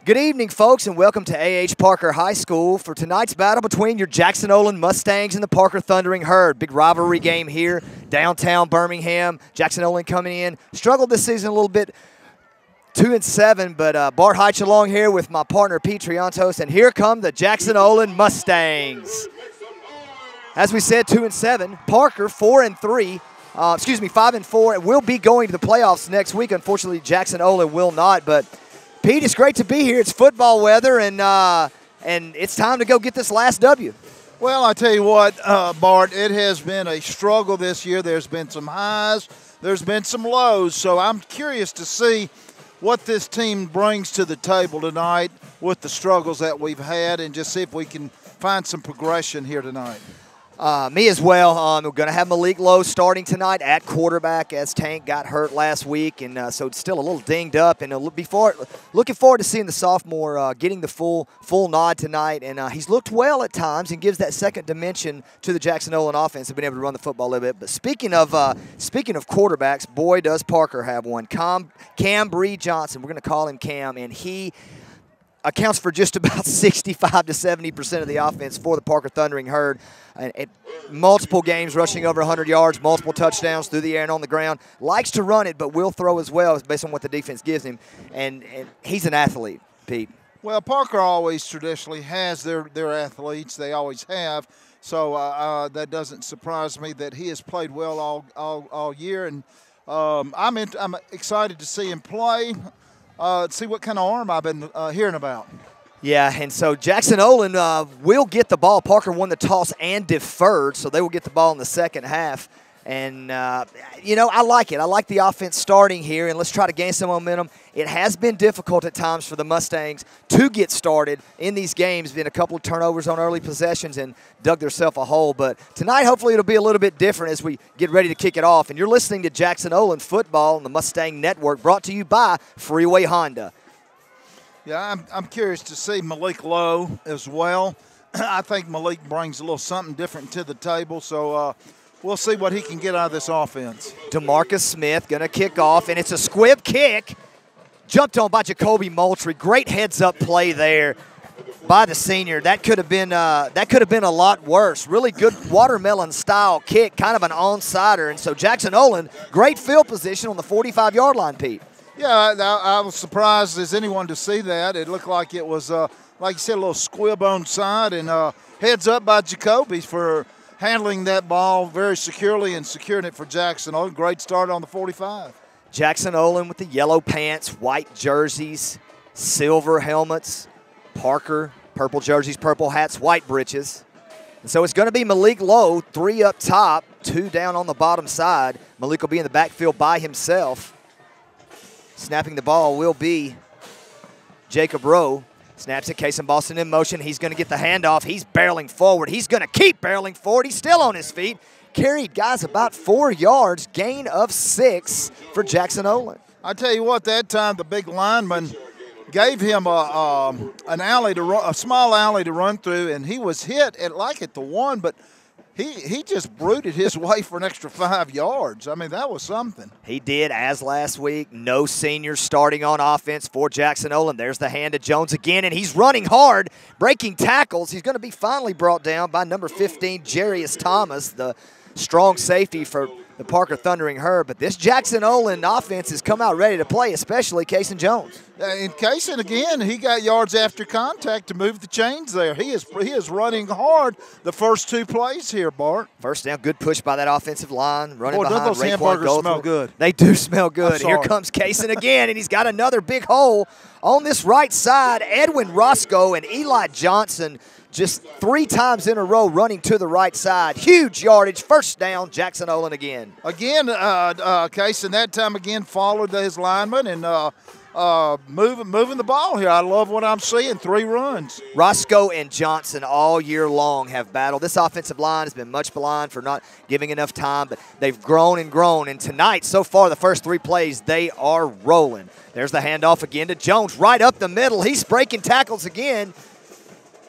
Good evening, folks, and welcome to A.H. Parker High School for tonight's battle between your Jackson Olin Mustangs and the Parker Thundering Herd. Big rivalry game here, downtown Birmingham. Jackson Olin coming in. Struggled this season a little bit, 2-7, but Bart Heitch along here with my partner Pete Triantos, and here come the Jackson Olin Mustangs. As we said, 2-7. Parker 4-3. 5-4. It will be going to the playoffs next week. Unfortunately, Jackson Olin will not, but Pete, it's great to be here. It's football weather, and it's time to go get this last W. Well, I tell you what, Bart, it has been a struggle this year. There's been some highs. There's been some lows. So I'm curious to see what this team brings to the table tonight with the struggles that we've had and just see if we can find some progression here tonight. Me as well. We're going to have Malik Lowe starting tonight at quarterback as Tank got hurt last week, and so it's still a little dinged up. And looking forward to seeing the sophomore getting the full nod tonight. And he's looked well at times and gives that second dimension to the Jackson Olin offense and been able to run the football a little bit. But speaking of quarterbacks, boy, does Parker have one. Cam Bree Johnson, we're going to call him Cam, and he accounts for just about 65 to 70% of the offense for the Parker Thundering Herd. And multiple games rushing over 100 yards, multiple touchdowns through the air and on the ground. Likes to run it, but will throw as well based on what the defense gives him. And he's an athlete, Pete. Well, Parker always traditionally has their athletes. They always have. So that doesn't surprise me that he has played well all year. And I'm excited to see him play. See what kind of arm I've been hearing about. Yeah, and so Jackson Olin will get the ball. Parker won the toss and deferred, so they will get the ball in the second half. And, I like it. I like the offense starting here, and let's try to gain some momentum. It has been difficult at times for the Mustangs to get started in these games. Been a couple of turnovers on early possessions and dug themselves a hole. But tonight, hopefully, it'll be a little bit different as we get ready to kick it off. And you're listening to Jackson Olin Football on the Mustang Network, brought to you by Freeway Honda. Yeah, I'm curious to see Malik Lowe as well. I think Malik brings a little something different to the table, so we'll see what he can get out of this offense. DeMarcus Smith going to kick off, and it's a squib kick. Jumped on by Jacoby Moultrie. Great heads-up play there by the senior. That could have been a lot worse. Really good watermelon-style kick, kind of an onside-er. And so Jackson Olin, great field position on the 45-yard line, Pete. Yeah, I was surprised as anyone to see that. It looked like it was, like you said, a little squib on side, and heads up by Jacoby for handling that ball very securely and securing it for Jackson Olin. Great start on the 45. Jackson Olin with the yellow pants, white jerseys, silver helmets. Parker, purple jerseys, purple hats, white breeches. And so it's going to be Malik Lowe, 3 up top, 2 down on the bottom side. Malik will be in the backfield by himself. Snapping the ball will be Jacob Rowe. Snaps it, Kason Boston in motion. He's going to get the handoff. He's barreling forward. He's going to keep barreling forward. He's still on his feet. Carried, guys, about 4 yards. Gain of 6 for Jackson Olin. I tell you what, that time the big lineman gave him a small alley to run through, and he was hit at the 1, but he just brooded his way for an extra 5 yards. I mean, that was something. He did, as last week. No seniors starting on offense for Jackson Olin. There's the hand to Jones again, and he's running hard, breaking tackles. He's going to be finally brought down by number 15, Jarius Thomas, the strong safety for the Parker Thundering Herd. But this Jackson Olin offense has come out ready to play, especially Kason Jones. And Kason, again, he got yards after contact to move the chains there. He is running hard the first 2 plays here, Bart. First down, good push by that offensive line. Running behind those hamburgers smell good. They do smell good. Here comes Kason again, and he's got another big hole on this right side. Edwin Roscoe and Eli Johnson just 3 times in a row running to the right side. Huge yardage. First down, Jackson Olin again. Again, Kason that time again followed his lineman and moving the ball here. I love what I'm seeing. 3 runs. Roscoe and Johnson all year long have battled. This offensive line has been much maligned for not giving enough time, but they've grown and grown. And tonight, so far, the first 3 plays, they are rolling. There's the handoff again to Jones right up the middle. He's breaking tackles again.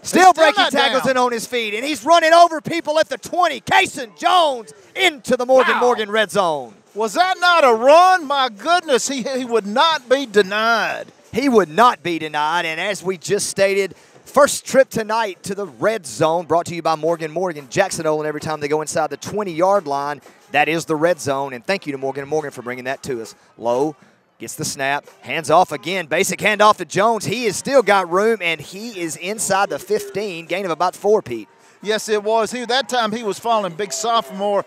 Still breaking tackles and on his feet, and he's running over people at the 20. Kason Jones into the Morgan red zone. Was that not a run? My goodness, he would not be denied. He would not be denied, and as we just stated, first trip tonight to the red zone, brought to you by Morgan & Morgan. Jackson Olin, every time they go inside the 20-yard line, that is the red zone, and thank you to Morgan & Morgan for bringing that to us. Low gets the snap, hands off again, basic handoff to Jones. He has still got room, and he is inside the 15, gain of about 4, Pete. Yes, it was. That time he was following big sophomore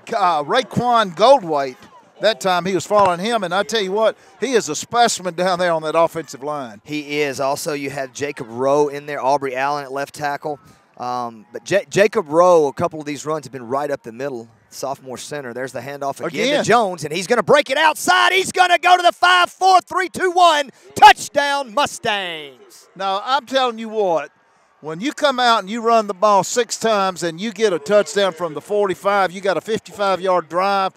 Raekwon Goldwait. That time he was following him, and I tell you what, he is a specimen down there on that offensive line. He is. Also, you have Jacob Rowe in there, Aubrey Allen at left tackle. But Jacob Rowe, a couple of these runs have been right up the middle. Sophomore center. There's the handoff again to Jones, and he's going to break it outside. He's going to go to the 5, 4, 3, 2, 1. Touchdown, Mustangs. Now, I'm telling you what, when you come out and you run the ball 6 times and you get a touchdown from the 45, you got a 55-yard drive.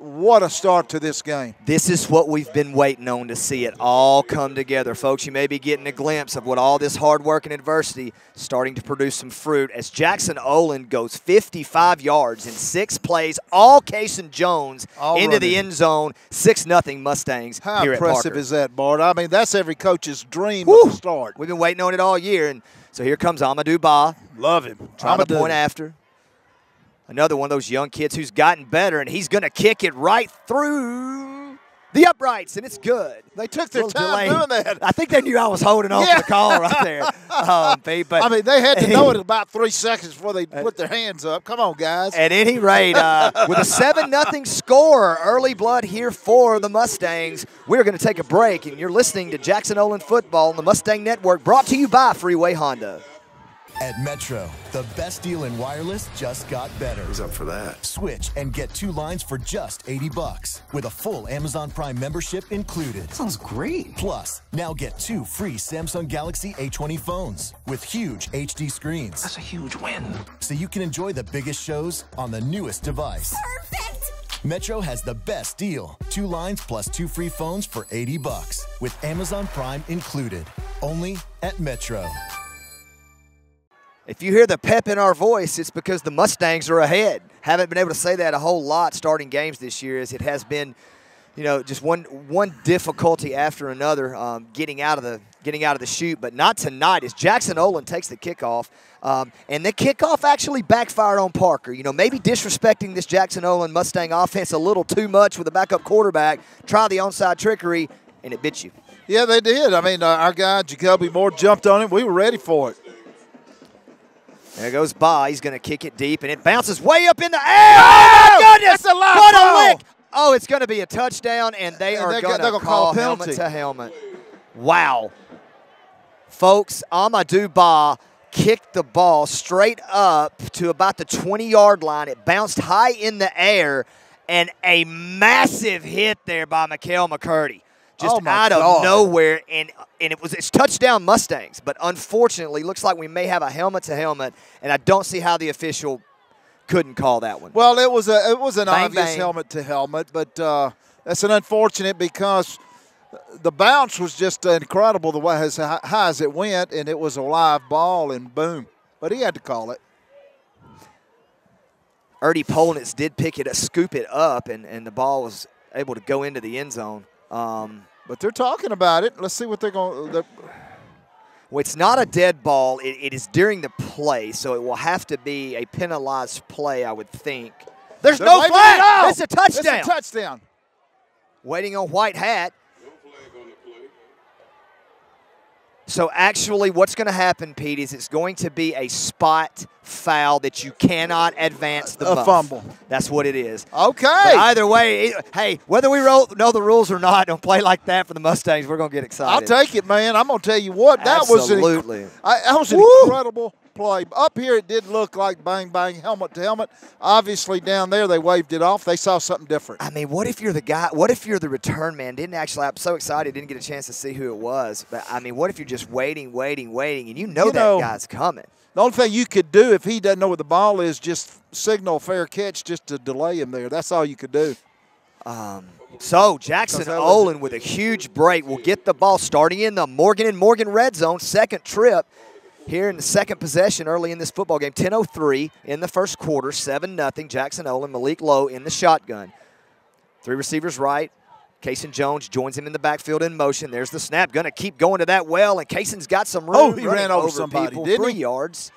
What a start to this game. This is what we've been waiting on, to see it all come together. Folks, you may be getting a glimpse of what all this hard work and adversity starting to produce some fruit as Jackson Olin goes 55 yards in 6 plays, all Cason Jones into the end zone, 6-0 Mustangs. How here impressive at Parker. is that, Bart? I mean, that's every coach's dream of the start. We've been waiting on it all year, and so here comes Amadou Ba. Love him. Trying to point after. Another one of those young kids who's gotten better, and he's going to kick it right through the uprights, and it's good. They took their time doing that. I think they knew I was holding on to the call right there. But I mean, they had to know it in about 3 seconds before they put their hands up. Come on, guys. At any rate, with a 7-0 score, early blood here for the Mustangs. We're going to take a break, and you're listening to Jackson Olin Football on the Mustang Network, brought to you by Freeway Honda. At Metro, the best deal in wireless just got better. Who's up for that? Switch and get 2 lines for just $80 with a full Amazon Prime membership included. Sounds great. Plus, now get 2 free Samsung Galaxy A20 phones with huge HD screens. That's a huge win. So you can enjoy the biggest shows on the newest device. Perfect! Metro has the best deal. 2 lines plus 2 free phones for $80 with Amazon Prime included. Only at Metro. If you hear the pep in our voice, it's because the Mustangs are ahead. Haven't been able to say that a whole lot starting games this year, as it has been, you know, just one difficulty after another getting out of the chute. But not tonight, as Jackson Olin takes the kickoff, and the kickoff actually backfired on Parker. You know, maybe disrespecting this Jackson Olin Mustang offense a little too much with a backup quarterback. Try the onside trickery, and it bit you. Yeah, they did. I mean, our guy Jacoby Moore jumped on it. We were ready for it. There goes Ba. He's going to kick it deep, and it bounces way up in the air. Oh, my goodness! That's a live what ball. a lick! Oh, it's going to be a touchdown, and they're going to call helmet to helmet. Wow. Folks, Amadou Ba kicked the ball straight up to about the 20-yard line. It bounced high in the air, and a massive hit there by Mikael McCurdy. Just out of nowhere, and it's touchdown Mustangs. But unfortunately, looks like we may have a helmet-to-helmet, and I don't see how the official couldn't call that one. Well, it was an bang, obvious helmet-to-helmet, but that's an unfortunate because the bounce was just incredible the way as high as it went, and it was a live ball, and boom. But he had to call it. Erdy Polnitz did scoop it up, and the ball was able to go into the end zone. But they're talking about it. Let's see what they're going to – Well, it's not a dead ball. It is during the play, so it will have to be a penalized play, I would think. There's no flag. It's a touchdown. It's a touchdown. Waiting on white hat. So actually what's going to happen, Pete, is it's going to be a spot foul that you cannot advance the muff. A fumble. That's what it is. Okay. But either way, hey, whether we know the rules or not, don't play like that for the Mustangs, we're going to get excited. I'll take it, man. I'm going to tell you what. That was an incredible play. Up here it did look like bang, bang, helmet to helmet. Obviously down there they waved it off. They saw something different. I mean, what if you're the guy? What if you're the return man? I'm so excited, didn't get a chance to see who it was. But, I mean, what if you're just waiting, and you know that guy's coming? The only thing you could do if he doesn't know where the ball is, just signal fair catch just to delay him there. That's all you could do. So Jackson Olin with a huge break will get the ball starting in the Morgan & Morgan red zone, second trip. Here in the second possession early in this football game, 10:03 in the first quarter, 7-0. Jackson Olin, Malik Lowe in the shotgun. 3 receivers right, Kaysen Jones joins him in the backfield in motion. There's the snap. Going to keep going to that well, and Kaysen's got some room. Oh, he ran over somebody, people, didn't 3 he? yards.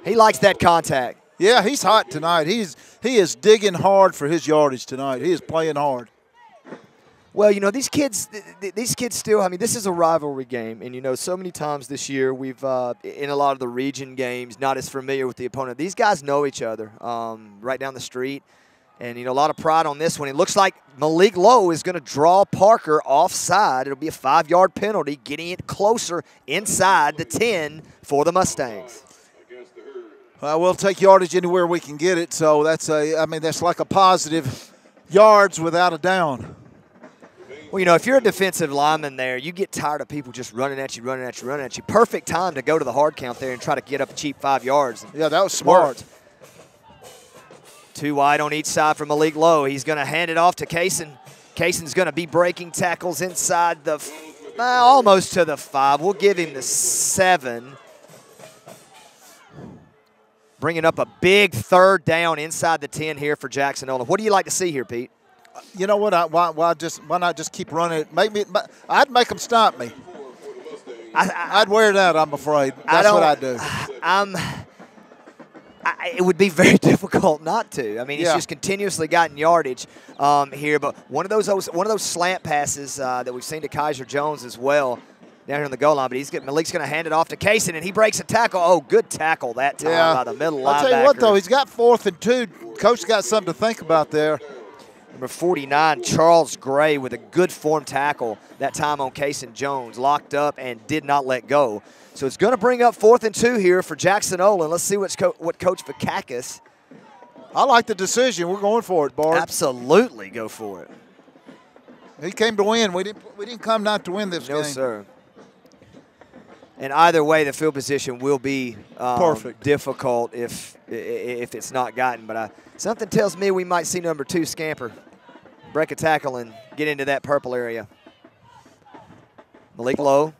He likes that contact. Yeah, he's hot tonight. He is digging hard for his yardage tonight. He is playing hard. Well, you know, these kids still, I mean, this is a rivalry game. And, you know, so many times this year we've, in a lot of the region games, not as familiar with the opponent. These guys know each other right down the street. And, you know, a lot of pride on this one. It looks like Malik Lowe is going to draw Parker offside. It'll be a 5-yard penalty, getting it closer inside the 10 for the Mustangs. We'll take yardage anywhere we can get it. So that's like a positive yards without a down. Well, you know, if you're a defensive lineman there, you get tired of people just running at you. Perfect time to go to the hard count there and try to get up a cheap 5 yards. Yeah, that was smart. 2 wide on each side for Malik Lowe. He's going to hand it off to Kaysen. Kaysen's going to be breaking tackles inside the, almost to the 5. We'll give him the 7. Bringing up a big 3rd down inside the 10 here for Jackson Olin. What do you like to see here, Pete? You know what? Why not just keep running? I'd make them stop me. I'd wear it out, I'm afraid. That's what I'd do. It would be very difficult not to. I mean, he's just continuously gotten yardage here. But one of those slant passes that we've seen to Kaiser Jones as well down here on the goal line. But Malik's going to hand it off to Kaysen, and he breaks a tackle. Oh, good tackle that time by the middle linebacker. I'll tell you what, though, he's got 4th and 2. Coach got something to think about there. Number 49, Charles Gray, with a good form tackle that time on Kaysen Jones. Locked up and did not let go. So it's going to bring up 4th and 2 here for Jackson Olin. Let's see what Coach Vakakis. I like the decision. We're going for it, Bart. Absolutely go for it. He came to win. We didn't come not to win this game. No, sir. And either way, the field position will be difficult if it's not gotten. But something tells me we might see number 2 scamper, break a tackle, and get into that purple area. Malik Lowe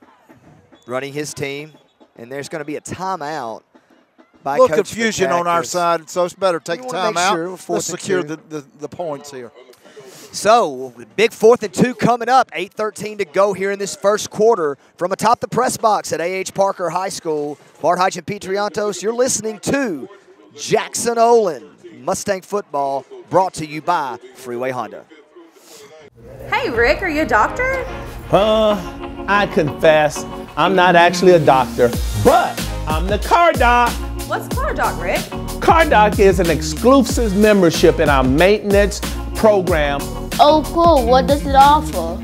running his team, and there's going to be a timeout by Coach confusion Vakakis. On our side, so it's better take the timeout. Sure, let's secure the points here. So, big 4th and 2 coming up. 8:13 to go here in this first quarter from atop the press box at A.H. Parker High School. Bart Heitch and Pete Triantos, you're listening to Jackson Olin Mustang Football, brought to you by Freeway Honda. Hey, Rick, are you a doctor? I confess, I'm not actually a doctor, but I'm the car doc. What's Car Doc, Rick? Car Doc is an exclusive membership in our maintenance program. Oh, cool. What does it offer?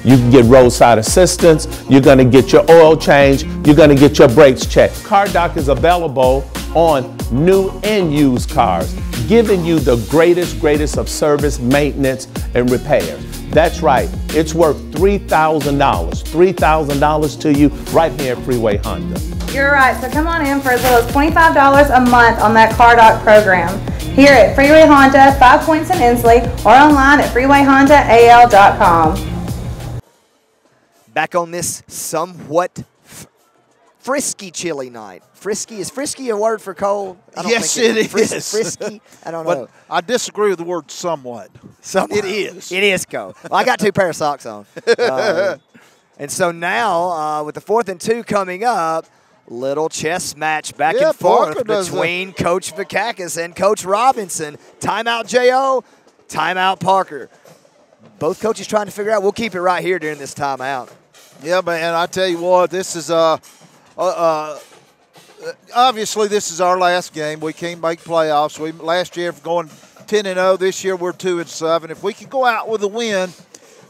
You can get roadside assistance, you're going to get your oil change, you're going to get your brakes checked. Car Doc is available on new and used cars, giving you the greatest of service, maintenance, and repairs. That's right, it's worth $3,000 to you right here at Freeway Honda. You're right, so come on in for as little as $25 a month on that Car Doc program. Here at Freeway Honda, 5 Points in Inslee, or online at freewayhondaal.com. Back on this somewhat frisky chilly night. Is frisky a word for cold? Yes, it is. Frisky? I don't know. But I disagree with the word somewhat. It is. It is cold. Well, I got 2 pairs of socks on. And so now, with the 4th and 2 coming up, little chess match back and forth between Coach Vakakis and Coach Robinson. Timeout J.O., timeout Parker. Both coaches trying to figure out. We'll keep it right here during this timeout. Yeah, man, I tell you what, this is obviously this is our last game. We can't make playoffs. Last year going 10-0. This year we're 2-7. If we can go out with a win,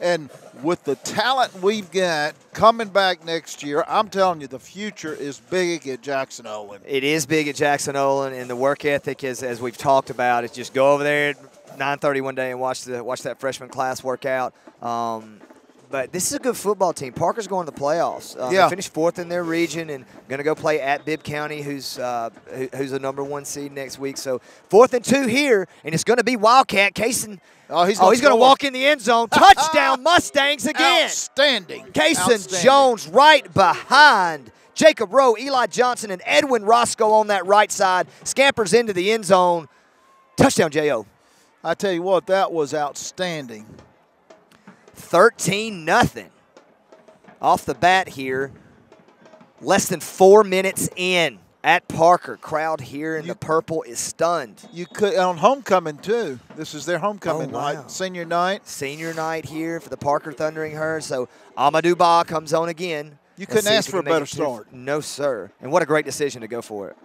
and with the talent we've got coming back next year, I'm telling you, the future is big at Jackson Olin. It is big at Jackson Olin, and the work ethic is, as we've talked about, is just go over there at 9:30 one day and watch that freshman class work out. But this is a good football team. Parker's going to the playoffs. They finished 4th in their region and going to go play at Bibb County, who's a number 1 seed next week. So 4th and 2 here, and it's going to be Wildcat. Kaysen. He's going to walk in the end zone. Touchdown Mustangs again. Outstanding. Kaysen Jones right behind Jacob Rowe, Eli Johnson, and Edwin Roscoe on that right side. Scampers into the end zone. Touchdown, J.O. I tell you what, that was outstanding. 13-0 off the bat here. Less than 4 minutes in at Parker. Crowd here in the purple is stunned. You could on homecoming too. This is their homecoming wow. night, senior night. Senior night here for the Parker Thundering Herd. So Amadou Ba comes on again. You couldn't ask for a better start. No, sir. And what a great decision to go for it.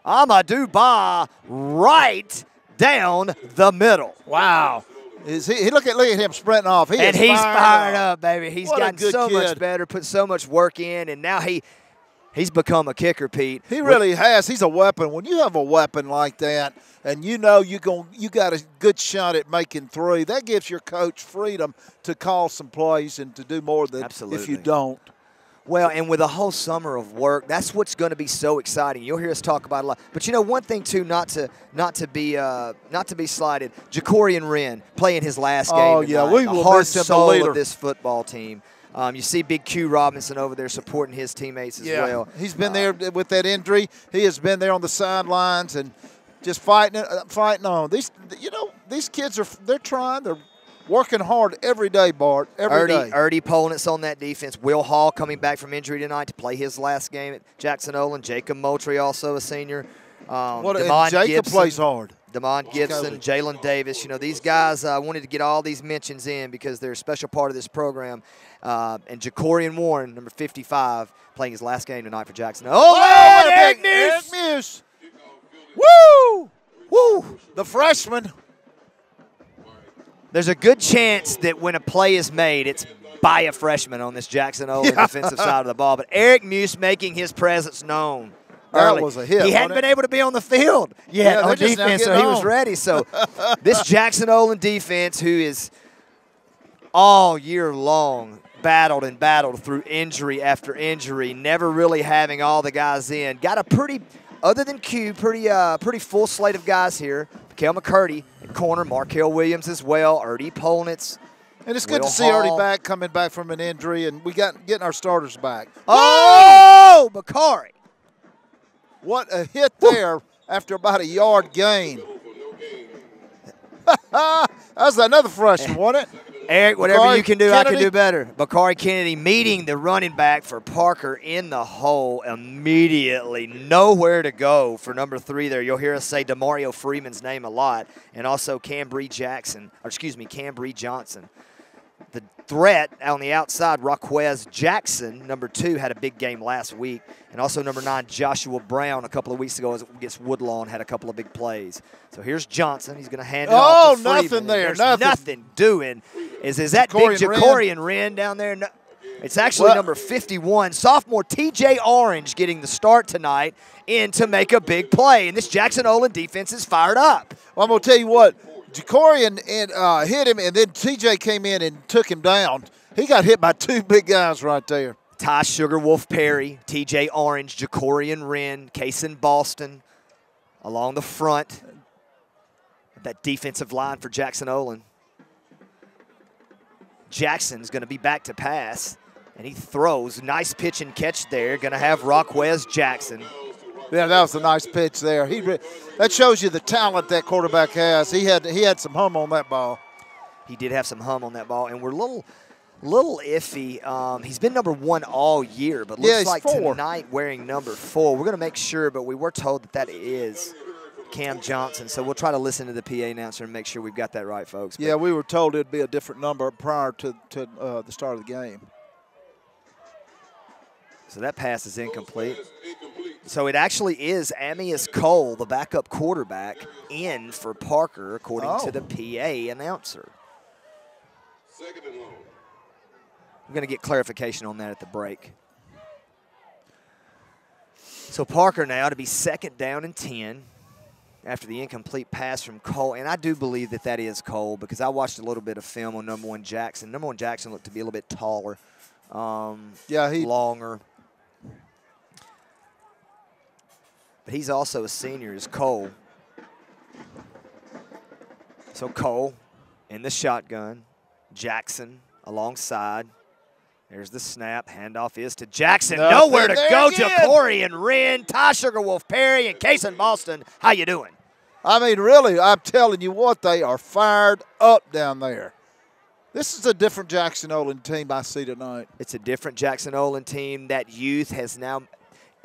Amadou Ba right down the middle. Wow. Is he look at him sprinting off. He's fired up, baby. He's gotten so kid. much better, put so much work in, and now he's become a kicker, Pete. He really has. He's a weapon. When you have a weapon like that, and you know you got a good shot at making three, that gives your coach freedom to call some plays and to do more than if you don't. Well, and with a whole summer of work, that's what's going to be so exciting. You'll hear us talk about it a lot. But you know, one thing too, not to be slighted. Jacorian Wren playing his last game. Oh yeah, we will miss him, the soul leader of this football team. You see Big Q Robinson over there supporting his teammates as well. He's been there with that injury. He has been there on the sidelines and just fighting on. These kids they're trying. They're working hard every day, Bart. Every day. Erdy Polnitz on that defense. Will Hall coming back from injury tonight to play his last game at Jackson Olin. Jacob Moultrie, also a senior. Jacob plays hard. Damon Gibson, Jalen Davis. You know, these guys, I wanted to get all these mentions in because they're a special part of this program. And Jacorian Warren, number 55, playing his last game tonight for Jackson. Oh, Eric Muse. Woo! Woo! The freshman. There's a good chance that when a play is made, it's by a freshman on this Jackson Olin defensive side of the ball. But Eric Muse making his presence known early. That was a hit. He hadn't been able to be on the field yet on defense, so he was ready. So this Jackson Olin defense, who is all year long battled through injury after injury, never really having all the guys in, got a pretty, other than Q, pretty full slate of guys here. Kel McCurdy at corner, Markel Williams as well, Erdy Polnitz. And it's good to see Erdy coming back from an injury, and we getting our starters back. Oh, Bakari. What a hit there after about a yard gain. That was another freshman, wasn't it? Eric, whatever Bakari you can do, Kennedy. I can do better. Bakari Kennedy meeting the running back for Parker in the hole immediately. Nowhere to go for number 3 there. You'll hear us say DeMario Freeman's name a lot, and also Cambry Johnson. The threat on the outside, Raquez Jackson, number 2, had a big game last week. And also number 9, Joshua Brown, a couple of weeks ago against Woodlawn, had a couple of big plays. So here's Johnson. He's going to hand it off to Freeman. Nothing there. Nothing doing. Is that big Jacorian Wren down there? No, it's actually number 51, sophomore TJ Orange getting the start tonight in to make a big play. And this Jackson Olin defense is fired up. Well, I'm going to tell you what. Jacorian hit him, and then TJ came in and took him down. He got hit by 2 big guys right there. Ty Sugar Wolf Perry, TJ Orange, Jacorian Wren, Kason Boston along the front. That defensive line for Jackson Olin. Jackson's going to be back to pass, and he throws. Nice pitch and catch there. Going to have Raquez Jackson. Yeah, that was a nice pitch there. That shows you the talent that quarterback has. He had some hum on that ball. He did have some hum on that ball, and we're a little iffy. He's been number 1 all year, but looks like 4. tonight wearing number 4. We're going to make sure, but we were told that is Cam Johnson, so we'll try to listen to the PA announcer and make sure we've got that right, folks. Yeah, we were told it would be a different number prior to the start of the game. So that pass is incomplete. So it actually is Amius Cole, the backup quarterback, in for Parker, according to the PA announcer. We're going to get clarification on that at the break. So Parker now to be 2nd down and 10 after the incomplete pass from Cole. And I do believe that is Cole because I watched a little bit of film on number 1 Jackson. Number 1 Jackson looked to be a little bit taller, longer. But he's also a senior as Cole. So Cole in the shotgun. Jackson alongside. There's the snap. Handoff is to Jackson. Nowhere to go. Jacorian Wren, Ty Sugar Wolf Perry, and Kason Boston. How you doing? I mean, really, I'm telling you what, they are fired up down there. This is a different Jackson Olin team I see tonight. It's a different Jackson Olin team. That youth has now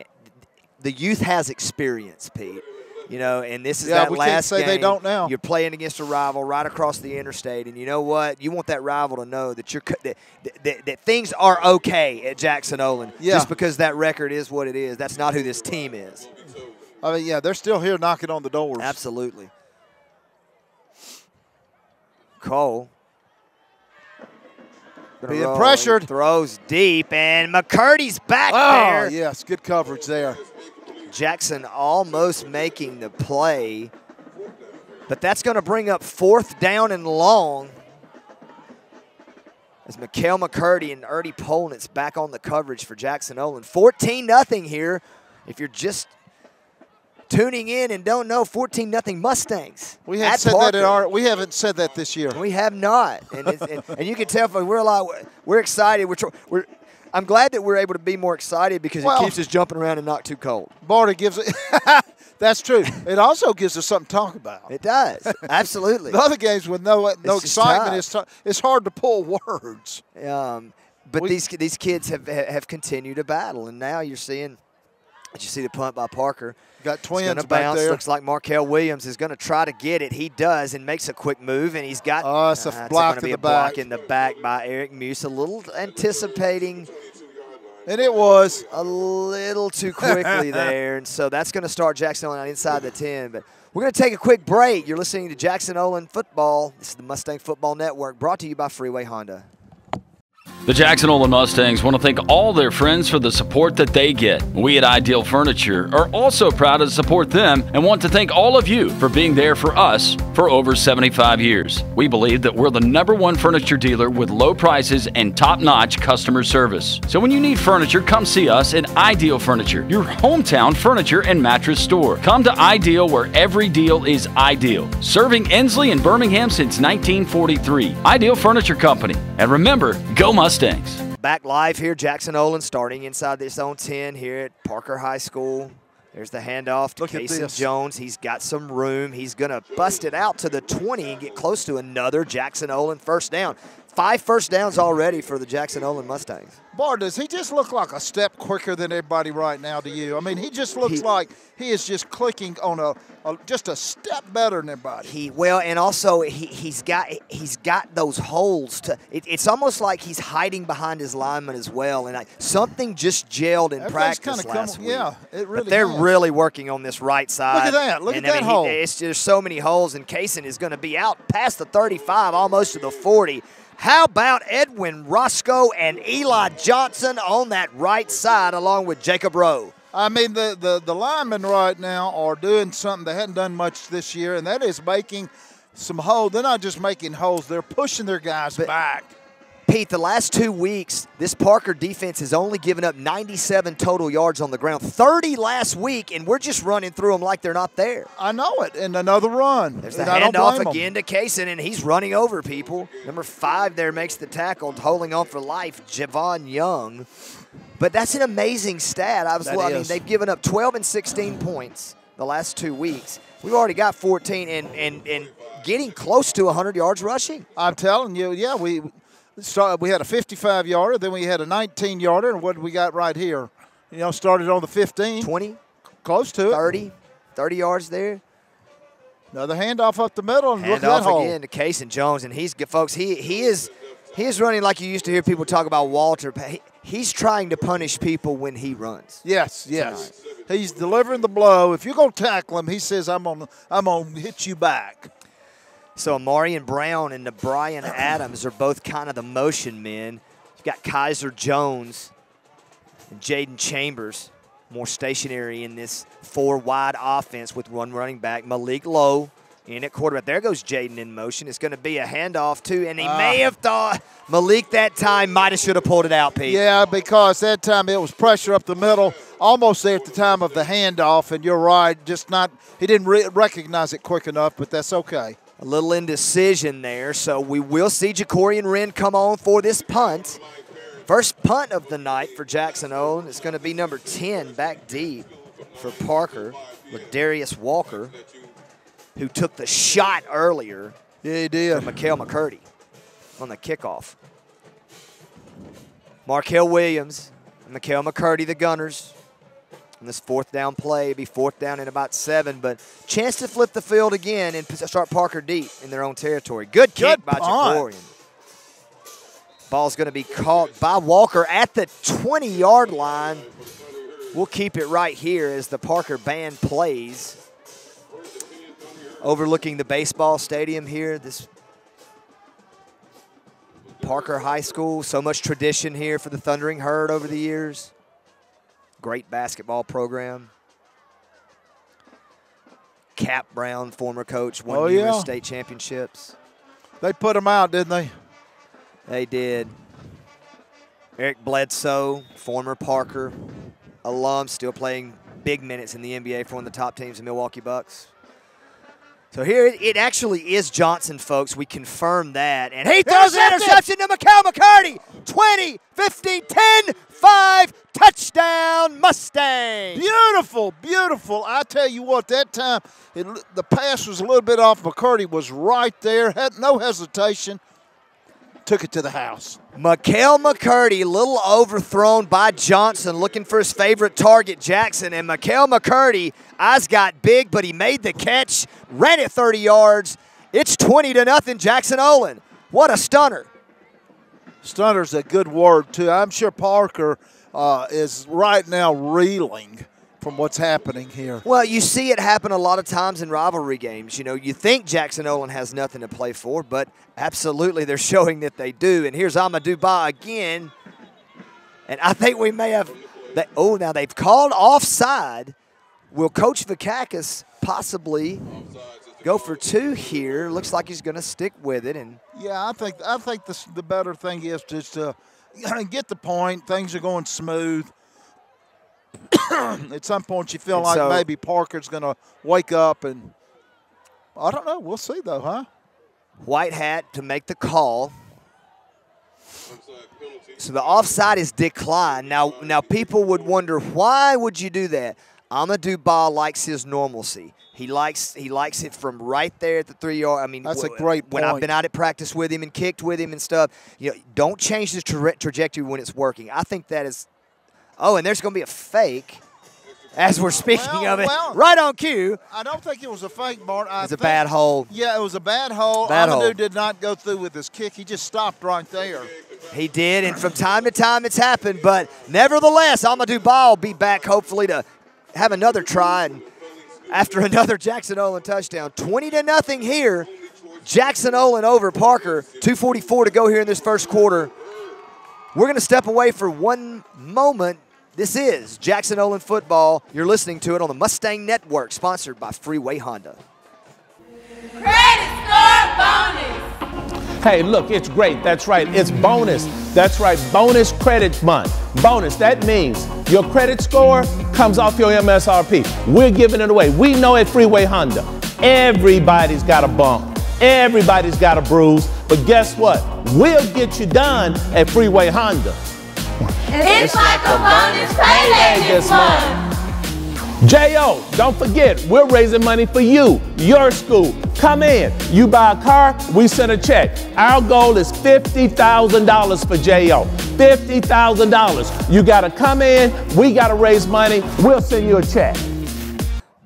– the youth has experience, Pete. You know, and this is that last game. We can't say they don't now. You're playing against a rival right across the interstate, and you know what? You want that rival to know that that things are okay at Jackson Olin. Yeah. Just because that record is what it is. That's not who this team is. I mean, yeah, they're still here knocking on the doors. Absolutely. Cole. Being pressured. Throws deep, and McCurdy's back there. Oh, yes, good coverage there. Jackson almost making the play, but that's going to bring up 4th down and long as Mikael McCurdy and Erdy Polnitz back on the coverage for Jackson Olin. 14-0 here. If you're just tuning in and don't know, 14-0 Mustangs. We haven't said that we haven't said that this year. We have not, and you can tell we're excited. I'm glad that we're able to be more excited because it keeps us jumping around and not too cold. Barty gives it. That's true. It also gives us something to talk about. It does. Absolutely. The other games with no excitement, it's hard to pull words. But these kids have continued to battle, and now you're seeing. Did you see the punt by Parker? Got twins back bounce. There. Looks like Markel Williams is going to try to get it. He does and makes a quick move, and he's got. Oh, it's a block in the back. Block in the back by Eric Muse. A little anticipating. And it was. A little too quickly there, and so that's going to start Jackson Olin inside the 10. But we're going to take a quick break. You're listening to Jackson Olin Football. This is the Mustang Football Network, brought to you by Freeway Honda. The Jackson Olin Mustangs want to thank all their friends for the support that they get. We at Ideal Furniture are also proud to support them and want to thank all of you for being there for us for over 75 years. We believe that we're the #1 furniture dealer with low prices and top-notch customer service. So when you need furniture, come see us at Ideal Furniture, your hometown furniture and mattress store. Come to Ideal, where every deal is ideal. Serving Ensley and Birmingham since 1943. Ideal Furniture Company. And remember, go Mustangs. Back live here, Jackson Olin starting inside this zone 10 here at Parker High School. There's the handoff to Kason Jones. He's got some room. He's going to bust it out to the 20 and get close to another Jackson Olin first down. 5 first downs already for the Jackson Olin Mustangs. Bart, does he just look like a step quicker than everybody right now to you? I mean, he just looks like he is just clicking on just a step better than everybody. And also he's got those holes. It's almost like he's hiding behind his lineman as well. And something just gelled in practice last week. Yeah, it really. But they're really working on this right side. Look at that! Look at that hole. There's so many holes, and Kason is going to be out past the 35, almost to the 40. How about Edwin Roscoe and Eli Johnson on that right side along with Jacob Rowe? I mean, the linemen right now are doing something they hadn't done much this year, and that is making some holes. They're not just making holes, they're pushing their guys back. Pete, the last 2 weeks, this Parker defense has only given up 97 total yards on the ground, 30 last week, and we're just running through them like they're not there. I know it, and another run. There's the handoff again to Kason, and he's running over people. Number 5 there makes the tackle, holding on for life, Javon Young. But that's an amazing stat. I mean, they've given up 12 and 16 points the last 2 weeks. We've already got 14 and getting close to 100 yards rushing. I'm telling you, yeah, we had a 55-yarder, then we had a 19-yarder, and what did we got right here? You know, started on the 15. 20. Close to it. 30 yards there. Another handoff up the middle, and look at that hole. Handoff again to Kason Jones, and folks, he is running like you used to hear people talk about Walter. He's trying to punish people when he runs. Yes. Tonight. He's delivering the blow. If you're going to tackle him, he says, I'm gonna hit you back. So Amarian Brown and Brian Adams are both kind of the motion men. You've got Kaiser Jones and Jaden Chambers, more stationary in this 4-wide offense with one running back. Malik Lowe in at quarterback. There goes Jaden in motion. It's going to be a handoff, too, and he may have thought Malik that time might have should have pulled it out, Pete. Yeah, because that time it was pressure up the middle, almost there at the time of the handoff, and you're right, he didn't recognize it quick enough, but that's okay. A little indecision there, so we will see Jacorian Wren come on for this punt. First punt of the night for Jackson Olin. It's going to be number 10 back deep for Parker with Darius Walker, who took the shot earlier. Yeah, he did. Mikael McCurdy. on the kickoff. Markel Williams and Mikael McCurdy, the Gunners. On this 4th down play, it'd be 4th down and about 7, but chance to flip the field again and start Parker deep in their own territory. Good kick by Jacorian. Ball's going to be caught by Walker at the 20-yard line. We'll keep it right here as the Parker band plays. Overlooking the baseball stadium here, this Parker High School. So much tradition here for the Thundering Herd over the years. Great basketball program. Cap Brown, former coach, won numerous state championships. They put them out, didn't they? They did. Eric Bledsoe, former Parker alum, still playing big minutes in the NBA for one of the top teams, the Milwaukee Bucks. So here it actually is Johnson, folks. We confirmed that. And he throws an interception to Mikael McCurdy. 20, 15, 10, 5, touchdown Mustang. Beautiful, beautiful. I tell you what, that time the pass was a little bit off. McCurdy was right there, had no hesitation. Took it to the house. Mikael McCurdy, a little overthrown by Johnson, looking for his favorite target, Jackson. And Mikael McCurdy, eyes got big, but he made the catch, ran it 30 yards. It's 20-0, Jackson Olin. What a stunner. Stunner's a good word, too. I'm sure Parker is right now reeling from what's happening here. Well, you see it happen a lot of times in rivalry games. You know, you think Jackson Olin has nothing to play for, but absolutely they're showing that they do. And here's Amadou Ba again. And I think we may have – now they've called offside. Will Coach Vakakis possibly go for 2 here? Looks like he's going to stick with it. And yeah, I think the better thing is just to get the point. Things are going smooth. At some point you feel like maybe Parker's going to wake up, and I don't know. We'll see, though, huh? White hat to make the call. So the offside is declined. Now people would wonder, why would you do that? Amadou Ba likes his normalcy. He likes it from right there at the 3-yard. I mean, that's a great point. When I've been out at practice with him and kicked with him and stuff, you know, don't change the trajectory when it's working. I think that is. Oh, and there's going to be a fake as we're speaking of it. Right on cue. I don't think it was a fake, Bart. It was a bad hold. Yeah, it was a bad hold. Amadou did not go through with his kick. He just stopped right there. He did, and from time to time it's happened. But nevertheless, Amadou Ba will be back hopefully to have another try and after another Jackson Olin touchdown. 20-0 here. Jackson Olin over Parker. 2:44 to go here in this first quarter. We're going to step away for one moment. This is Jackson Olin football. You're listening to it on the Mustang Network, sponsored by Freeway Honda. Credit score bonus. Hey, look, it's great. That's right. It's bonus. That's right. Bonus credit month. Bonus. That means your credit score comes off your MSRP. We're giving it away. We know at Freeway Honda, everybody's got a bump. Everybody's got a bruise. But guess what? We'll get you done at Freeway Honda. It's like a bonus payday this month. J.O., don't forget, we're raising money for you, your school. Come in. You buy a car, we send a check. Our goal is $50,000 for J.O. $50,000. You got to come in. We got to raise money. We'll send you a check.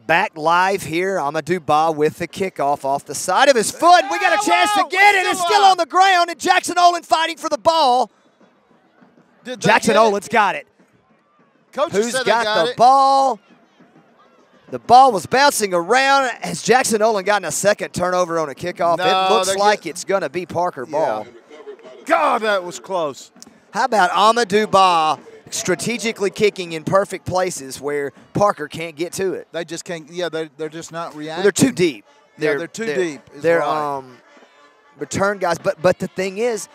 Back live here, Amadou Ba with the kickoff off the side of his foot. We got a chance to get it. It's still on the ground, and Jackson Olin fighting for the ball. Jackson Olin's got it. Who's got the ball? The ball was bouncing around. Has Jackson Olin gotten a second turnover on a kickoff? No, it looks like it's going to be Parker ball. God, that was close. How about Amadou Ba strategically kicking in perfect places where Parker can't get to it? They just can't. Yeah, they're just not reacting. They're too deep. They're too deep. They're return guys. But the thing is,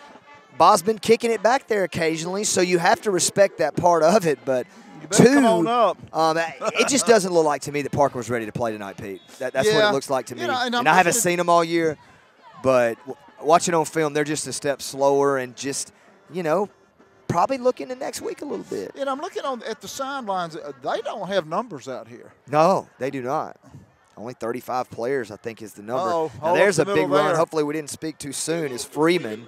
Ba's been kicking it back there occasionally, so you have to respect that part of it. But come on up. It just doesn't look like to me that Parker was ready to play tonight, Pete. That's what it looks like to me. And I haven't seen them all year, but watching on film, they're just a step slower and just, probably looking to next week a little bit. And I'm looking at the sidelines. They don't have numbers out here. No, they do not. Only 35 players, I think, is the number. Oh, now, there's a big run. Hopefully we didn't speak too soon. Is Freeman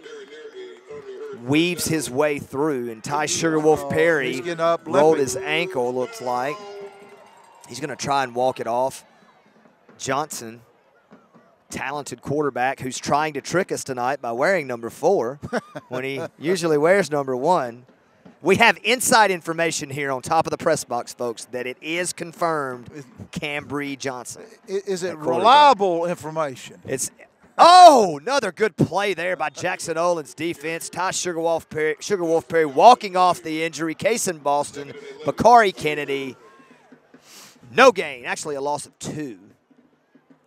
weaves his way through, and Ty Sugarwolf Perry rolled his ankle, looks like. He's going to try and walk it off. Johnson, talented quarterback who's trying to trick us tonight by wearing number 4 when he usually wears number 1. We have inside information here on top of the press box, folks, that it is confirmed Cambry Johnson. Is it reliable information? It's another good play there by Jackson Olin's defense. Ty Sugarwolf Perry walking off the injury. Kaysen Boston, Bakari Kennedy. No gain. Actually, a loss of 2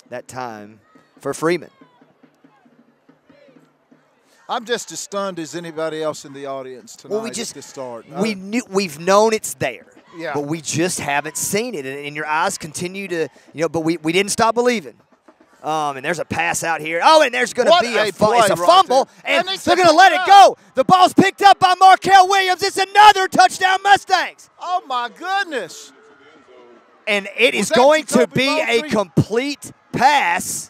that time for Freeman. I'm just as stunned as anybody else in the audience tonight. Well, at the start. We've known it's there. Yeah. But we just haven't seen it. And your eyes continue to, but we didn't stop believing. And there's a pass out here. Oh, and there's going to be a fumble, and they're going to let it go. The ball's picked up by Markel Williams. It's another touchdown Mustangs. Oh, my goodness. And it is going to be a complete pass.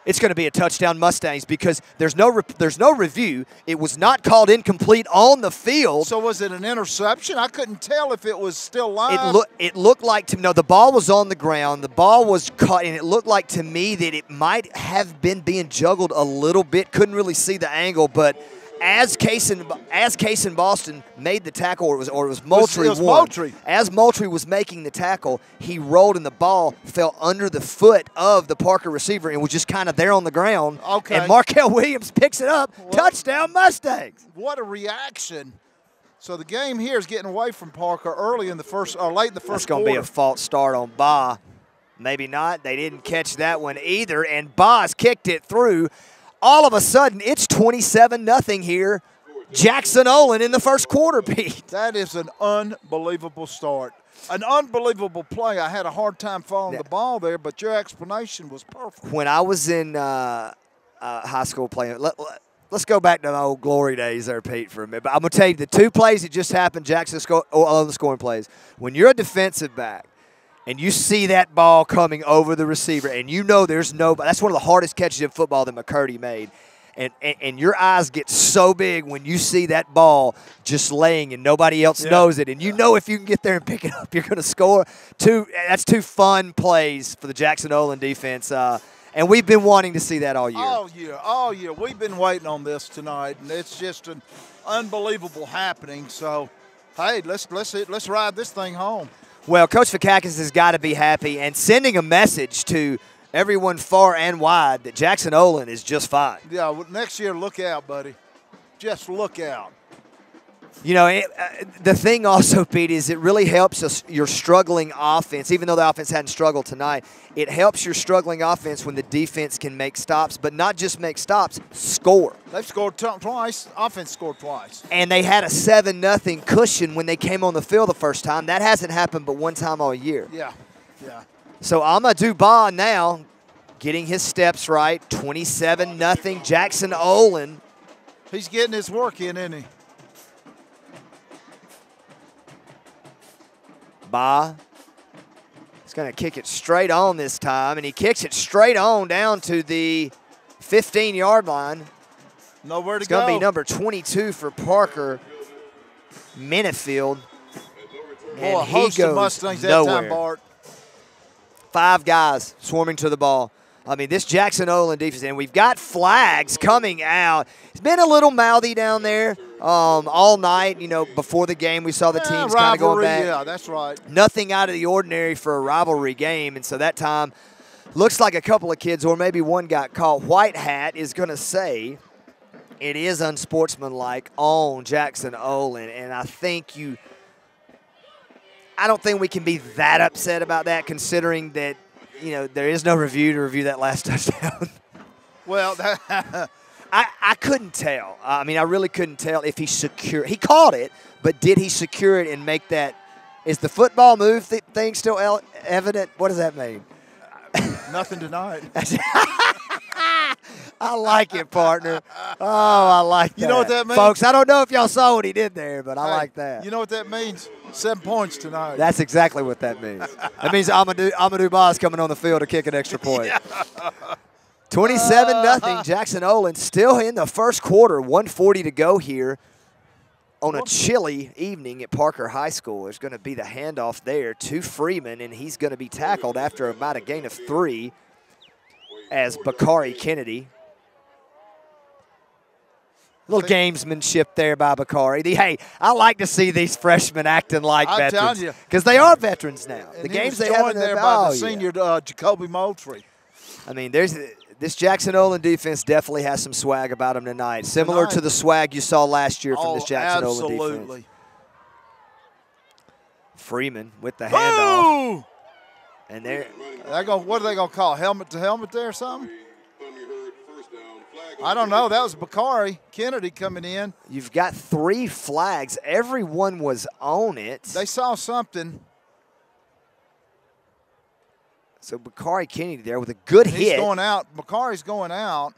It's going to be a touchdown Mustangs because there's no review. It was not called incomplete on the field. So was it an interception? I couldn't tell if it was still live. It looked like the ball was on the ground. The ball was caught, and it looked like to me that it might have been being juggled a little bit. Couldn't really see the angle, but as Kaysen Boston made the tackle, or it was Moultrie. It was Moultrie. As Moultrie was making the tackle, he rolled and the ball fell under the foot of the Parker receiver and was just kind of there on the ground. Okay. And Markel Williams picks it up. Touchdown Mustangs. What a reaction. So the game here is getting away from Parker early in the first, or late in the first That's going to quarter. be a false start on Ba. Maybe not. They didn't catch that one either, and Ba's kicked it through. All of a sudden, it's 27-0 here. Jackson Olin in the first quarter, Pete. That is an unbelievable start. An unbelievable play. I had a hard time following the ball there, but your explanation was perfect. When I was in high school playing, let's go back to the old glory days there, Pete, for a minute. But I'm going to tell you the 2 plays that just happened, Jackson Olin scoring plays. When you're a defensive back, and you see that ball coming over the receiver, and you know there's nobody. That's one of the hardest catches in football that McCurdy made. And your eyes get so big when you see that ball just laying and nobody else knows it. And you know if you can get there and pick it up, you're going to score. That's 2 fun plays for the Jackson Olin defense. And we've been wanting to see that all year. All year. We've been waiting on this tonight, and it's just an unbelievable happening. So, hey, let's ride this thing home. Well, Coach Fakakis has got to be happy and sending a message to everyone far and wide that Jackson Olin is just fine. Yeah, well, next year, look out, buddy. Just look out. The thing also, Pete, is it really helps us, your struggling offense. Even though the offense hadn't struggled tonight, it helps your struggling offense when the defense can make stops, but not just make stops, score. They've scored twice. Offense scored twice. And they had a 7-0 cushion when they came on the field the first time. That hasn't happened but one time all year. Yeah. So Amadou Ba now getting his steps right. 27-0 Jackson Olin. He's getting his work in, isn't he? Ba is going to kick it straight on this time, and he kicks it straight on down to the 15-yard line. Nowhere to go. It's going to be number 22 for Parker, Minifield. Boy, a host of Mustangs that time, Bart. 5 guys swarming to the ball. I mean, this Jackson Olin defense, and we've got flags coming out. It's been a little mouthy down there all night. Before the game, we saw the teams kind of going back. Yeah, that's right. Nothing out of the ordinary for a rivalry game, and so that time looks like a couple of kids, or maybe one got caught. White Hat is going to say it is unsportsmanlike on Jackson Olin, and I don't think we can be that upset about that, considering that there is no review to review that last touchdown. Well, I couldn't tell. I mean, I really couldn't tell if he secured. He caught it, but did he secure it and make that? Is the football move thing still evident? What does that mean? Nothing tonight. I like it, partner. Oh, I like that. You know what that means? Folks, I don't know if y'all saw what he did there, but I like that. You know what that means? 7 points tonight. That's exactly what that means. That means Amadou Ba is coming on the field to kick an extra point. 27-0 27-0. Jackson Olin still in the first quarter. 1:40 to go here on a chilly evening at Parker High School. There's going to be the handoff there to Freeman, and he's going to be tackled after about a gain of 3 as Bakari Kennedy. Little gamesmanship there by Bakari. Hey, I like to see these freshmen acting like veterans because they are veterans now. And the games they have in there by the senior Jacoby Moultrie. I mean, this Jackson Olin defense definitely has some swag about them tonight, similar to the swag you saw last year from this Jackson Olin defense. Freeman with the handoff. And what are they going to call? Helmet to helmet there or something? I don't know. That was Bakari Kennedy coming in. You've got 3 flags. Everyone was on it. They saw something. So Bakari Kennedy there with a good hit. He's going out. Bakari's going out.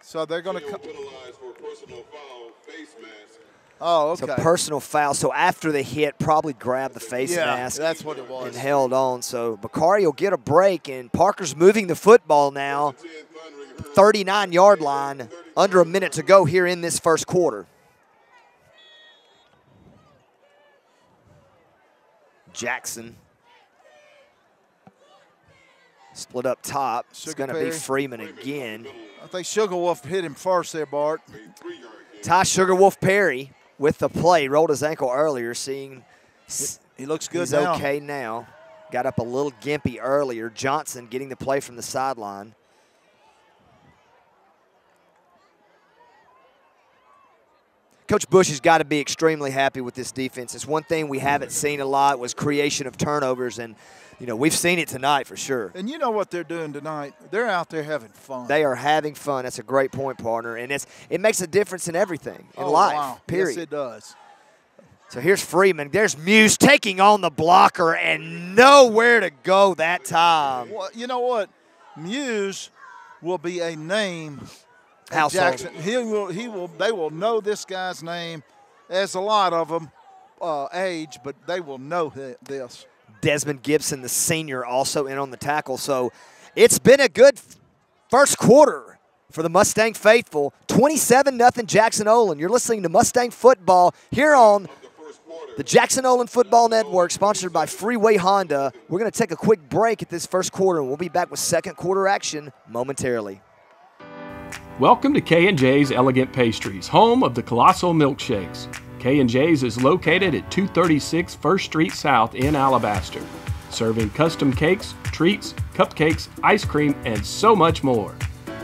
So they're going to Oh, okay. So personal foul. So after the hit, probably grabbed the face mask. That's what it was. And held on. So Bakari will get a break, and Parker's moving the football now. 39-yard line, under a minute to go here in this first quarter. Jackson. Split up top. It's going to be Freeman again. I think Sugarwolf hit him first there, Bart. Ty Sugarwolf Perry with the play. Rolled his ankle earlier, seeing he looks good he's now. okay now. Got up a little gimpy earlier. Johnson getting the play from the sideline. Coach Bush has got to be extremely happy with this defense. It's one thing we haven't seen a lot was creation of turnovers, and we've seen it tonight for sure. And you know what they're doing tonight? They're out there having fun. They are having fun. That's a great point, partner, and it makes a difference in everything in life. Wow. Period. Yes, it does. So here's Freeman. There's Muse taking on the blocker and nowhere to go that time. Well, you know what? Muse will be a name. Jackson, they will know this guy's name, as a lot of them age, but they will know this. Desmond Gibson, the senior, also in on the tackle. So it's been a good first quarter for the Mustang faithful. 27-0 Jackson Olin. You're listening to Mustang Football here on the Jackson Olin Football Network, sponsored by Freeway Honda. We're going to take a quick break at this first quarter, and we'll be back with second quarter action momentarily. Welcome to K&J's Elegant Pastries, home of the Colossal Milkshakes. K&J's is located at 236 First Street South in Alabaster, serving custom cakes, treats, cupcakes, ice cream, and so much more.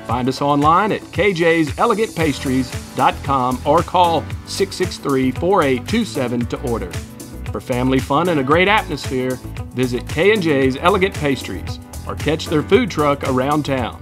Find us online at kjselegantpastries.com or call 663-4827 to order. For family fun and a great atmosphere, visit K&J's Elegant Pastries or catch their food truck around town.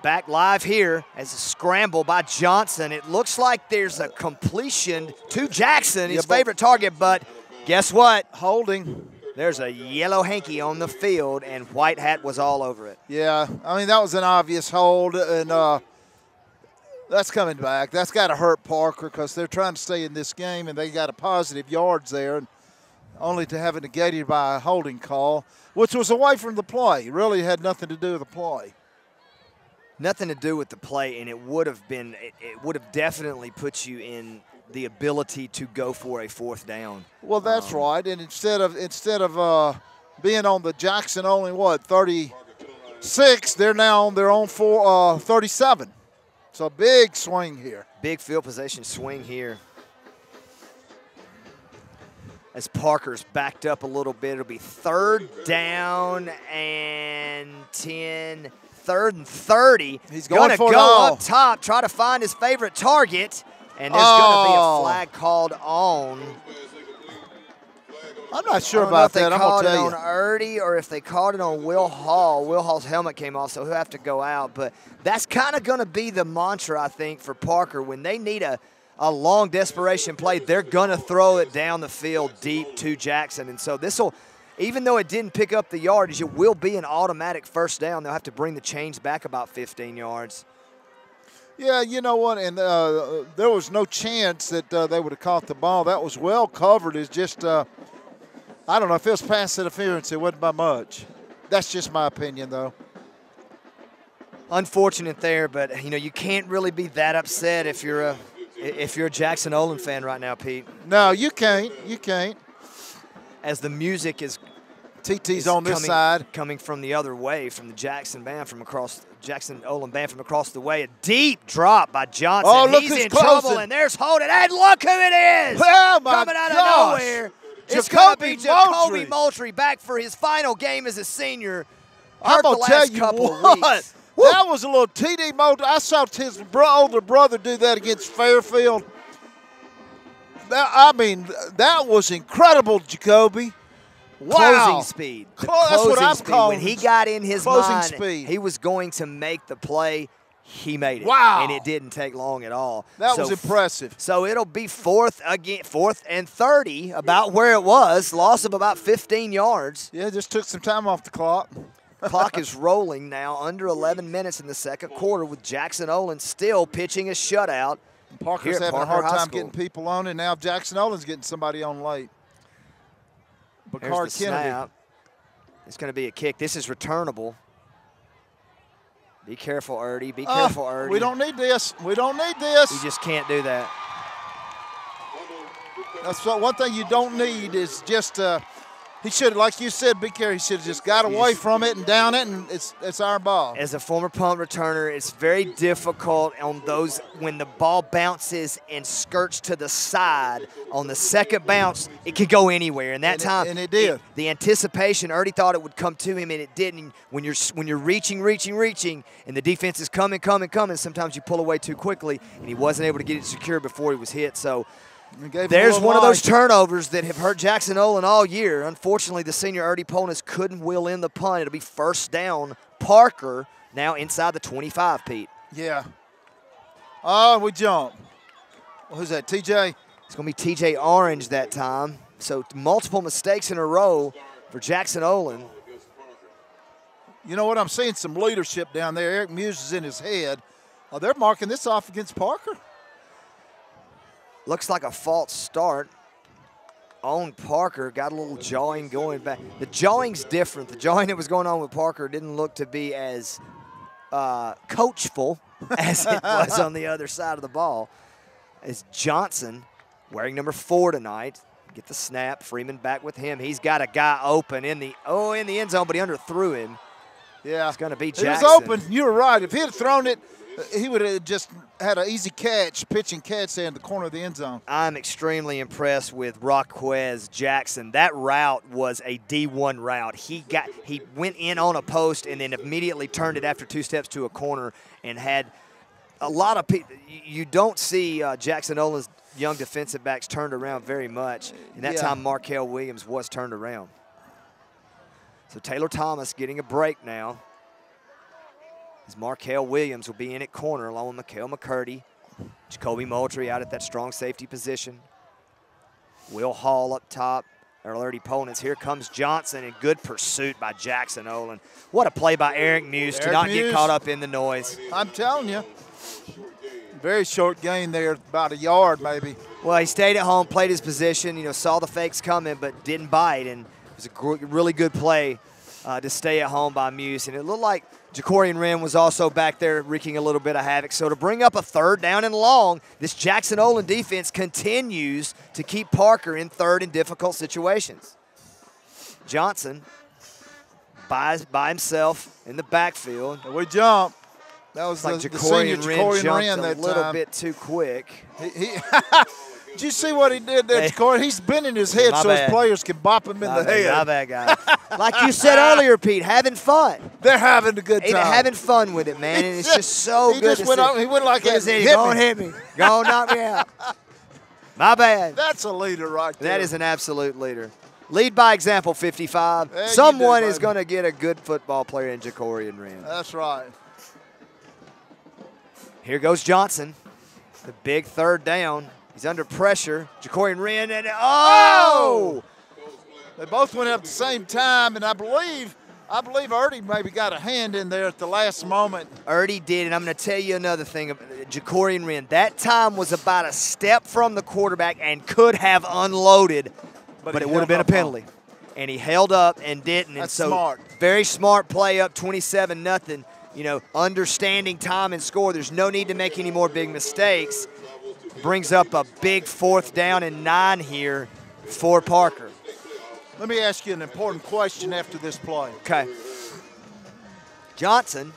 Back live here as a scramble by Johnson. It looks like there's a completion to Jackson, his favorite target, but guess what? Holding. There's a yellow hanky on the field, and White Hat was all over it. Yeah, I mean, that was an obvious hold, and that's coming back. That's got to hurt Parker because they're trying to stay in this game, and they got a positive yards there, and only to have it negated by a holding call, which was away from the play. Really had nothing to do with the play. Nothing to do with the play, and it would have definitely put you in the ability to go for a fourth down. Well, that's right. And instead of being on the Jackson only 36, they're now on their own 37. So big swing here. Big field position swing here. As Parker's backed up a little bit, it'll be 3rd down and 10. 3rd and 30. He's going for go up top, try to find his favorite target, and there's going to be a flag called on. I'm not sure about that. I'm going to tell you. If they called it on Erdy or if they called it on Will Hall. Will Hall's helmet came off, so he'll have to go out. But that's kind of going to be the mantra, I think, for Parker. When they need a long desperation play, they're going to throw it down the field deep to Jackson. And so this will – even though it didn't pick up the yardage, it will be an automatic first down. They'll have to bring the chains back about 15 yards. Yeah, you know what, and there was no chance that they would have caught the ball. That was well covered. It's just I I don't know. If it was pass interference, it wasn't by much. That's just my opinion, though. Unfortunate there, but you can't really be that upset if you're a Jackson Olin fan right now, Pete. No, you can't. You can't. As the music is TT's on this side, coming from the other way, from the Jackson Olin band from across the way. A deep drop by Johnson. Oh, look, he's in closing. trouble, and there's Holden. And look who it is! Oh, my coming out gosh. of nowhere. It's going to be Jacoby Moultrie. Moultrie back for his final game as a senior. I'm going to tell you what. That was a little TD Moultrie. I saw his older brother do that against Fairfield. That was incredible, Jacoby. Wow. Closing speed. That's what I'm calling. When he got in his mind, speed. he was going to make the play. He made it. Wow. And it didn't take long at all. That was impressive. So it'll be fourth and 30, about where it was. Loss of about 15 yards. Yeah, just took some time off the clock. Clock is rolling now, under 11 minutes in the second quarter, with Jackson Olin still pitching a shutout. Parker's having a hard time getting people on, and now Jackson Olin's getting somebody on late. There's the snap. It's going to be a kick. This is returnable. Be careful, Erdy. Be careful, Erdy. We don't need this. We don't need this. You just can't do that. That's one thing you don't need is just he should, like you said, be careful. He should have just got away from it and down it, and it's our ball. As a former punt returner, it's very difficult on those when the ball bounces and skirts to the side. On the second bounce, it could go anywhere. And that time, it did. The anticipation, Erdy thought it would come to him, and it didn't. When you're reaching, and the defense is coming, sometimes you pull away too quickly, and he wasn't able to get it secure before he was hit. So there's one of those turnovers that have hurt Jackson Olin all year. Unfortunately, the senior Erdy Ponis couldn't wheel in the punt. It'll be first down. Parker now inside the 25, Pete. Yeah. Oh, we jump. Who's that, TJ? It's going to be TJ Orange that time. So multiple mistakes in a row for Jackson Olin. You know what? I'm seeing some leadership down there. Eric Muse is in his head. Oh, they're marking this off against Parker. Looks like a false start on Parker. Got a little jawing going back. The jawing's different. The jawing that was going on with Parker didn't look to be as coachful as it was on the other side of the ball. As Johnson, wearing number 4 tonight, get the snap. Freeman back with him. He's got a guy open in the end zone, but he underthrew him. Yeah. It's going to be Jackson. He was open. You were right. If he had thrown it, he would have just had an easy pitch and catch there in the corner of the end zone. I'm extremely impressed with Rocquez Jackson. That route was a D1 route. He went in on a post and then immediately turned it after 2 steps to a corner and had a lot of people. You don't see Jackson Olin's young defensive backs turned around very much. And that time Markel Williams was turned around. So Taylor Thomas getting a break now. As Markel Williams will be in at corner along with Mikael McCurdy. Jacoby Moultrie out at that strong safety position. Will Hall up top. Our alert opponents. Here comes Johnson, and good pursuit by Jackson Olin. What a play by Eric Muse to not get caught up in the noise. I'm telling you. Very short gain there, about a yard maybe. Well, he stayed at home, played his position, saw the fakes coming, but didn't bite, and it was a really good play to stay at home by Muse. And it looked like Jacorian Wren was also back there wreaking a little bit of havoc. So to bring up a 3rd down and long, this Jackson Olin defense continues to keep Parker in 3rd in difficult situations. Johnson by himself in the backfield. And we jump. That was like the senior Jacorian Wren that a little bit too quick. Did you see what he did there, Jacorian? He's bending his head so his players can bop him in the head. My bad, guy. Like you said earlier, Pete, having fun. They're having a good time. They're having fun with it, man, and it's just so good to see. He went like that. Go and hit me. Go and knock me out. My bad. That's a leader right there. That is an absolute leader. Lead by example, 55. Someone is going to get a good football player in Jacorian Wren. That's right. Here goes Johnson. The big 3rd down. He's under pressure. Jacorian Wren, and They both went up at the same time, and I believe Erdy maybe got a hand in there at the last moment. Erdy did, and I'm going to tell you another thing. Jacorian Wren, that time was about a step from the quarterback and could have unloaded, but it would have been a penalty. and he held up and didn't. That's and so smart. Very smart play up 27-0. You know, understanding time and score. There's no need to make any more big mistakes. Brings up a big 4th down and 9 here for Parker. Let me ask you an important question after this play. Okay. Johnson,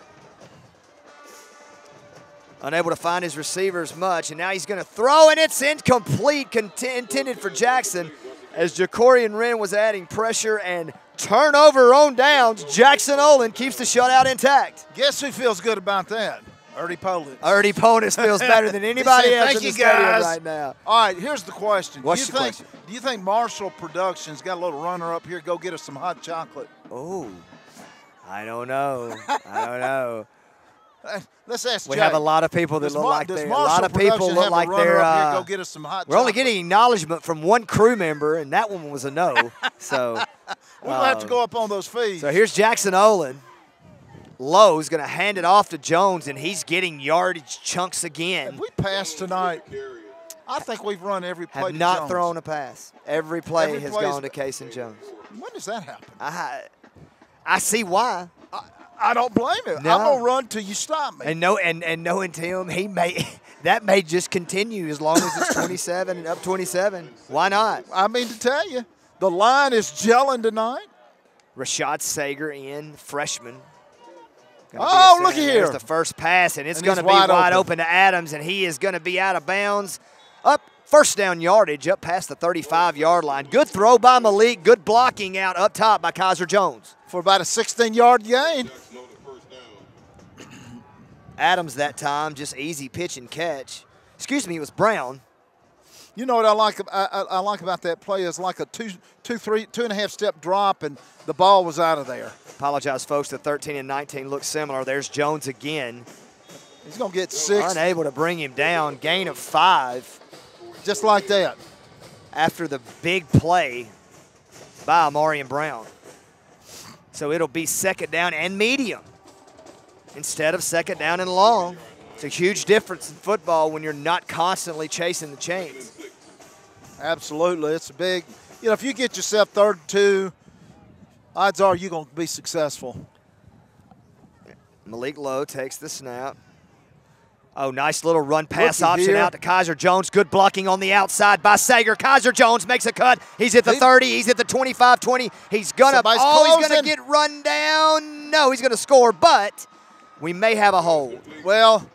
unable to find his receivers much, and now he's going to throw, and it's incomplete, intended for Jackson, as Jacorian Wren was adding pressure and turnover on downs. Jackson Olin keeps the shutout intact. Guess who feels good about that? Ernie Polis. Ernie Polis feels better than anybody said, else "Thank in the you, stadium guys." right now. All right, here's the question. What's the question? Do you think Marshall Productions got a little runner up here? Go get us some hot chocolate. Oh, I don't know. I don't know. Let's ask We Jay. have a lot of people that look like they're. A lot of people look like they're. Go get us some hot We're only chocolate. getting acknowledgement from one crew member, and that one was a no. So we're gonna have to go up on those fees. So here's Jackson Olin. Lowe's going to hand it off to Jones, and he's getting yardage chunks again. Have we passed tonight? I think we've run every play. Have not Jones. thrown a pass. Every play has play's- gone to Case and Jones. When does that happen? I see why. I don't blame him. No. I'm gonna run till you stop me. And knowing Tim, that may just continue as long as it's 27 and up 27. Why not? I mean to tell you, the line is gelling tonight. Rashad Sager in, freshman. Oh, look at There's here. the first pass, and it's And going to he's be wide wide open. open to Adams, and he is going to be out of bounds. Up, first down yardage, up past the 35-yard line. Good throw by Malik. Good blocking out up top by Kaiser Jones. For about a 16-yard gain. Adams that time, just easy pitch and catch. Excuse me, it was Brown. You know what I like? I like about that play is like a two and a half step drop, and the ball was out of there. Apologize, folks. The 13 and 19 look similar. There's Jones again. He's going to get 6. Unable to bring him down. Gain of 5. Just like that. After the big play by Amarian Brown. So it'll be second down and medium instead of second down and long. It's a huge difference in football when you're not constantly chasing the chains. Absolutely. It's a big, if you get yourself 3rd and 2, odds are you're going to be successful. Malik Lowe takes the snap. Oh, nice little run pass Looky option here. out to Kaiser Jones. Good blocking on the outside by Sager. Kaiser Jones makes a cut. He's at the 30. He's at the 25-20. He's going to get run down. No, he's going to score, but we may have a hold. Well,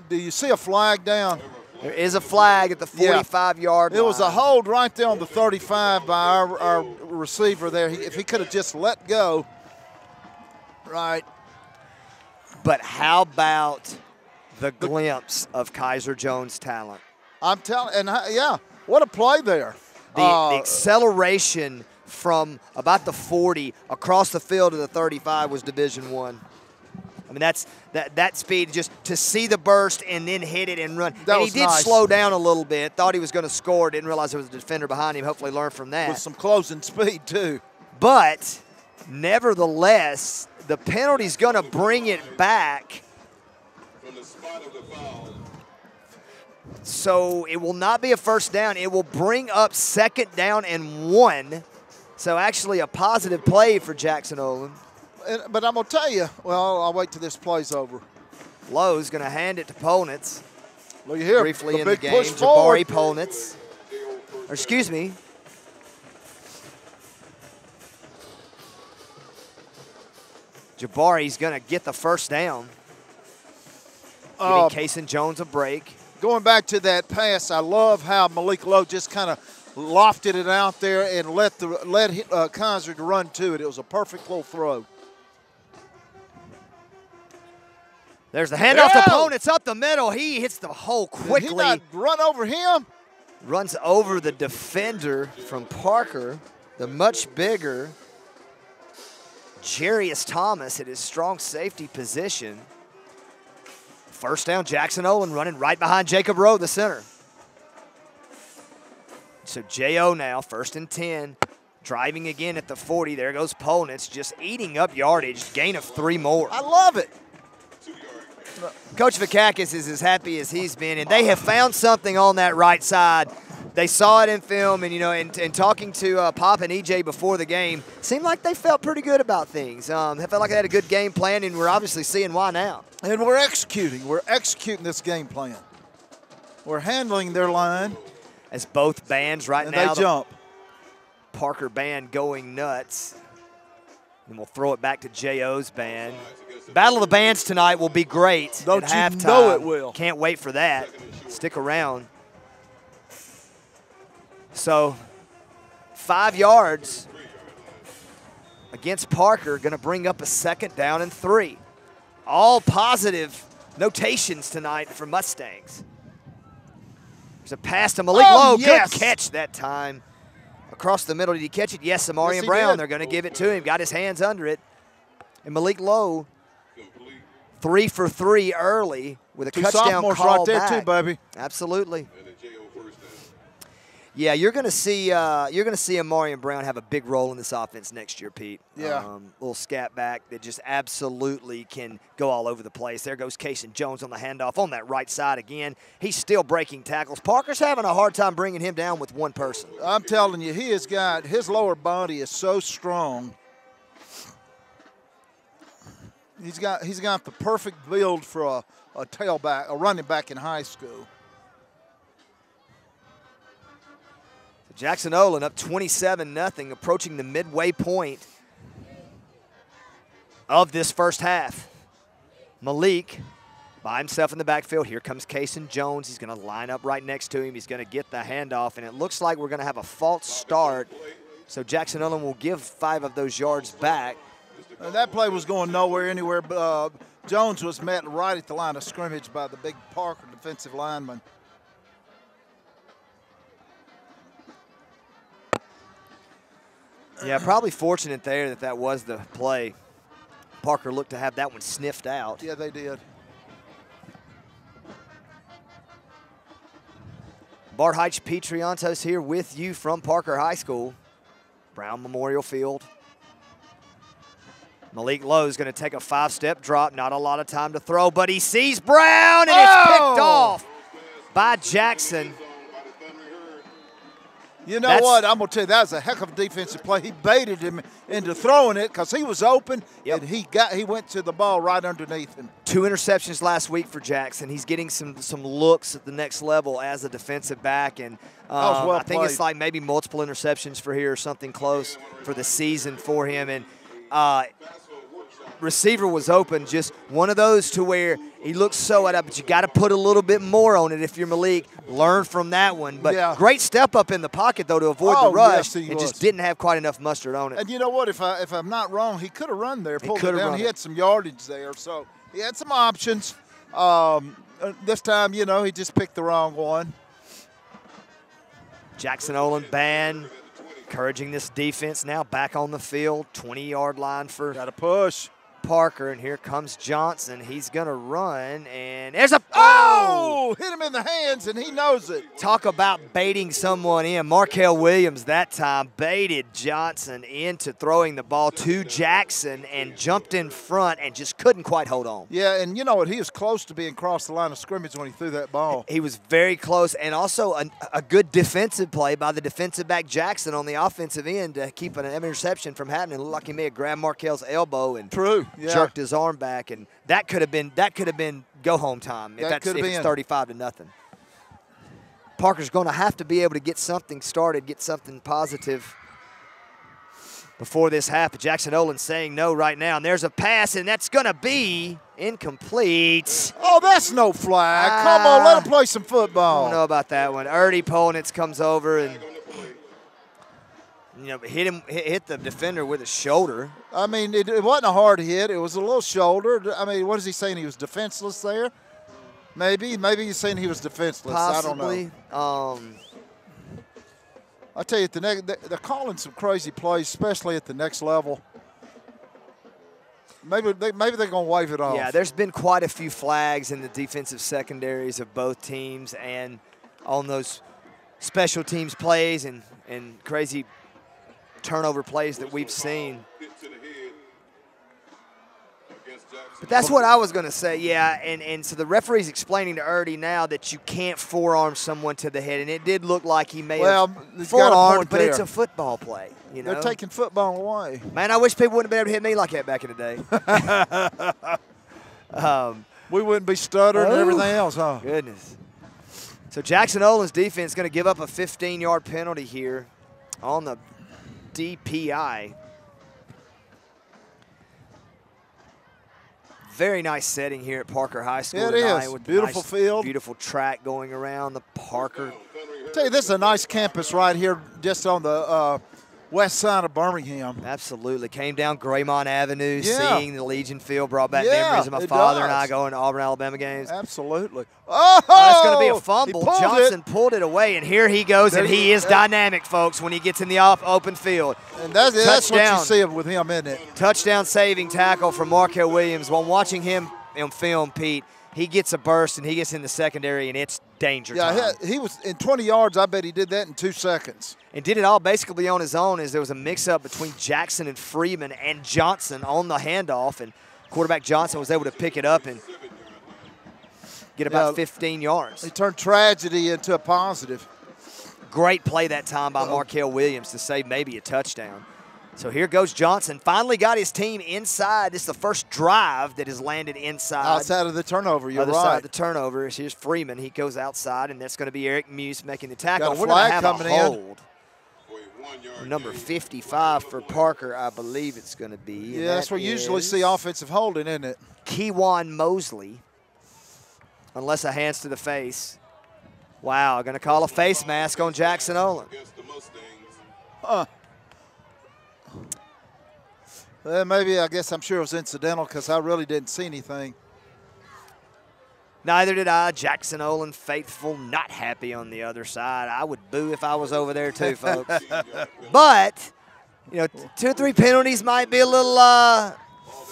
do you see a flag down? There is a flag at the 45-yard line. It was a hold right there on the 35 by our receiver there. If he could have just let go. Right. But how about the glimpse of Kaiser Jones' talent? I'm telling, and yeah, what a play there. The acceleration from about the 40 across the field to the 35 was Division I. I mean, that speed, just to see the burst and then hit it and run. And he did nice. slow down a little bit, thought he was going to score, didn't realize there was a defender behind him, hopefully learned from that. With some closing speed, too. But nevertheless, the penalty's going to bring it back. So it will not be a first down. It will bring up second down and 1. So actually a positive play for Jackson Olin. But I'm going to tell you, well, I'll wait till this play's over. Lowe's going to hand it to Polnitz. Look here. Briefly in big the game, push forward. Jabari Polnitz. Or excuse me. Jabari's going to get the first down. Giving Case and Jones a break. Going back to that pass, I love how Malik Lowe just kind of lofted it out there and let Kaiser to run to it. It was a perfect little throw. There's the handoff to Polnitz up the middle. He hits the hole quickly. Did he not run over him? Runs over the defender from Parker, the much bigger Jarius Thomas at his strong safety position. First down, Jackson Olin running right behind Jacob Rowe, the center. So J.O. now, 1st and 10, driving again at the 40. There goes Polnitz, just eating up yardage, gain of 3 more. I love it. Coach Vakakis is as happy as he's been, and they have found something on that right side. they saw it in film, and, you know, and talking to Pop and EJ before the game, seemed like they felt pretty good about things. They felt like they had a good game plan, and we're obviously seeing why now. And we're executing. We're executing this game plan. We're handling their line. As both bands right and now. They jump. Parker band going nuts. And we'll throw it back to J.O.'s band. Battle of the Bands tonight will be great. Don't at you halftime. know it will. Can't wait for that. Stick around. So 5 yards against Parker, going to bring up a 2nd down and 3. All positive notations tonight for Mustangs. There's a pass to Malik Lowe. Yes. Good catch that time. Across the middle, did he catch it? Yes, Amarian Yes, Brown. did. They're going to give it to him. Got his hands under it. And Malik Lowe, 3 for 3 early with a 2 touchdown sophomores call right there back. too, baby. Absolutely. Yeah, you're going to see Amarian Brown have a big role in this offense next year, Pete. Yeah. Little scat back that just absolutely can go all over the place. There goes Kason Jones on the handoff on that right side again. He's still breaking tackles. Parker's having a hard time bringing him down with one person. I'm telling you, he has got, his lower body is so strong. He's got the perfect build for a tailback, a running back in high school. Jackson Olin up 27-0, approaching the midway point of this first half. Malik by himself in the backfield. Here comes Kason Jones. He's going to line up right next to him. He's going to get the handoff, and it looks like we're going to have a false start. So Jackson Olin will give 5 of those yards back. And that play was going nowhere, anywhere. Jones was met right at the line of scrimmage by the big Parker defensive lineman. Yeah, probably fortunate there that was the play. Parker looked to have that one sniffed out. Yeah, they did. Bart Heitch Petriantos here with you from Parker High School. Brown Memorial Field. Malik Lowe is going to take a 5-step drop. Not a lot of time to throw, but he sees Brown, and it's picked off by Jackson. You know what? I'm going to tell you, that was a heck of a defensive play. He baited him into throwing it because he was open, and he went to the ball right underneath him. 2 interceptions last week for Jackson. He's getting some looks at the next level as a defensive back, and I think it's like maybe multiple interceptions for here or something close for the season for him. And receiver was open, just one of those to where he looks so at it, but you got to put a little bit more on it if you're Malik. Learn from that one. But great step up in the pocket, though, to avoid the rush. Yes, just didn't have quite enough mustard on it. And you know what? If I'm not wrong, he could have run there, pulled it down. He had some yardage there, so he had some options. This time, you know, he just picked the wrong one. Jackson Olin band encouraging this defense now back on the field. 20-yard line for got to push Parker, and here comes Johnson. He's going to run, and there's a hit him in the hands, and he knows it. Talk about baiting someone in. Markel Williams that time baited Johnson into throwing the ball to Jackson and jumped in front and just couldn't quite hold on. Yeah, and you know what? He was close to being across the line of scrimmage when he threw that ball. He was very close, and also a good defensive play by the defensive back Jackson on the offensive end to keep an interception from happening. It looked like he may have grabbed Markel's elbow and jerked his arm back, and that could have been go home time if it's 35-0. Parker's going to have to be able to get something started, get something positive before this half. Jackson Olin saying no right now, and there's a pass, and that's going to be incomplete. Oh, that's no flag. Come on, let him play some football. I don't know about that one. Erdy Polnitz comes over and hit the defender with his shoulder. I mean, it wasn't a hard hit. It was a little shoulder. I mean, what is he saying? He was defenseless there? Maybe he's saying he was defenseless. Possibly. I don't know. I tell you, they're calling some crazy plays, especially at the next level. Maybe they're going to wave it off. Yeah, there's been quite a few flags in the defensive secondaries of both teams, and on those special teams plays and crazy turnover plays that we've seen. But that's what I was going to say, yeah. And so the referee's explaining to Erdy now that you can't forearm someone to the head, and it did look like he may have forearmed, but it's a football play. You know? They're taking football away. Man, I wish people wouldn't have been able to hit me like that back in the day. We wouldn't be stuttering and everything else, huh? Goodness. So Jackson Olin's defense is going to give up a 15-yard penalty here on the DPI. Very nice setting here at Parker High School it tonight. is. With Beautiful nice, field. Beautiful track going around the Parker. I tell you, this is a nice campus right here just on the west side of Birmingham. Absolutely. Came down Graymont Avenue, Yeah. seeing the Legion Field, brought back Yeah, memories of my it father and does. I going to Auburn, Alabama games. Absolutely. Oh! That's going to be a fumble. He pulled Johnson it. pulled it away, and here he goes, and he is dynamic, folks, when he gets in the open field. And that's what you see with him, isn't it? Touchdown saving tackle from Markel Williams. While watching him on film, Pete, he gets a burst, and he gets in the secondary, and it's danger time. Yeah, he was in 20 yards. I bet he did that in 2 seconds. And did it all basically on his own, as there was a mix-up between Jackson and Freeman and Johnson on the handoff, and quarterback Johnson was able to pick it up and get about 15 yards. He turned tragedy into a positive. Great play that time by Markel Williams to save maybe a touchdown. So here goes Johnson. Finally got his team inside. This is the first drive that has landed inside. Outside of the turnover, you're Other right. side of the turnover. Here's Freeman. He goes outside, and that's going to be Eric Muse making the tackle. Got a We're going to flag have coming a in. hold. Number 55 for Parker, I believe it's going to be. Yeah, that's where you usually see offensive holding, isn't it? Keywan Mosley, unless a hands to the face. Wow, going to call a face mask on Jackson Olin. Maybe, I guess I'm sure it was incidental because I really didn't see anything. Neither did I. Jackson Olin faithful, not happy on the other side. I would boo if I was over there too, folks. But, you know, 2 or 3 penalties might be a little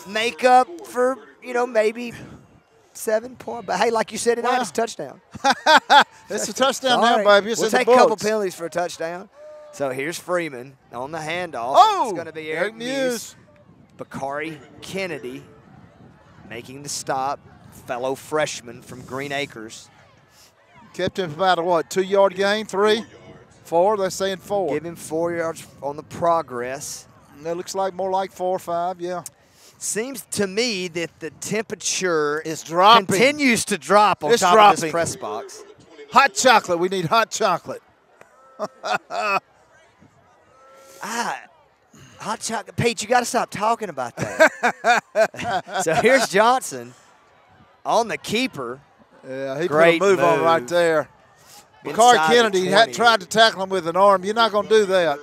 makeup for, you know, maybe 7 points. But, hey, like you said tonight, it's a touchdown. It's a touchdown Sorry. now, baby. It's we'll in the take a couple books. penalties for a touchdown. So here's Freeman on the handoff. Oh, it's going to be Eric Muse. Bakari Kennedy making the stop. Fellow freshman from Green Acres. Kept him about a, what, 2-yard gain, 3? 4? They're saying 4. Give him 4 yards on the progress. That looks like more like 4 or 5, yeah. Seems to me that the temperature is dropping. Continues to drop on top of this press box. Hot chocolate. We need hot chocolate. Hot chocolate. Pete, you got to stop talking about that. So here's Johnson on the keeper. Yeah, he Great put a move on right there. Bakari Kennedy had tried to tackle him with an arm. You're not going to do that.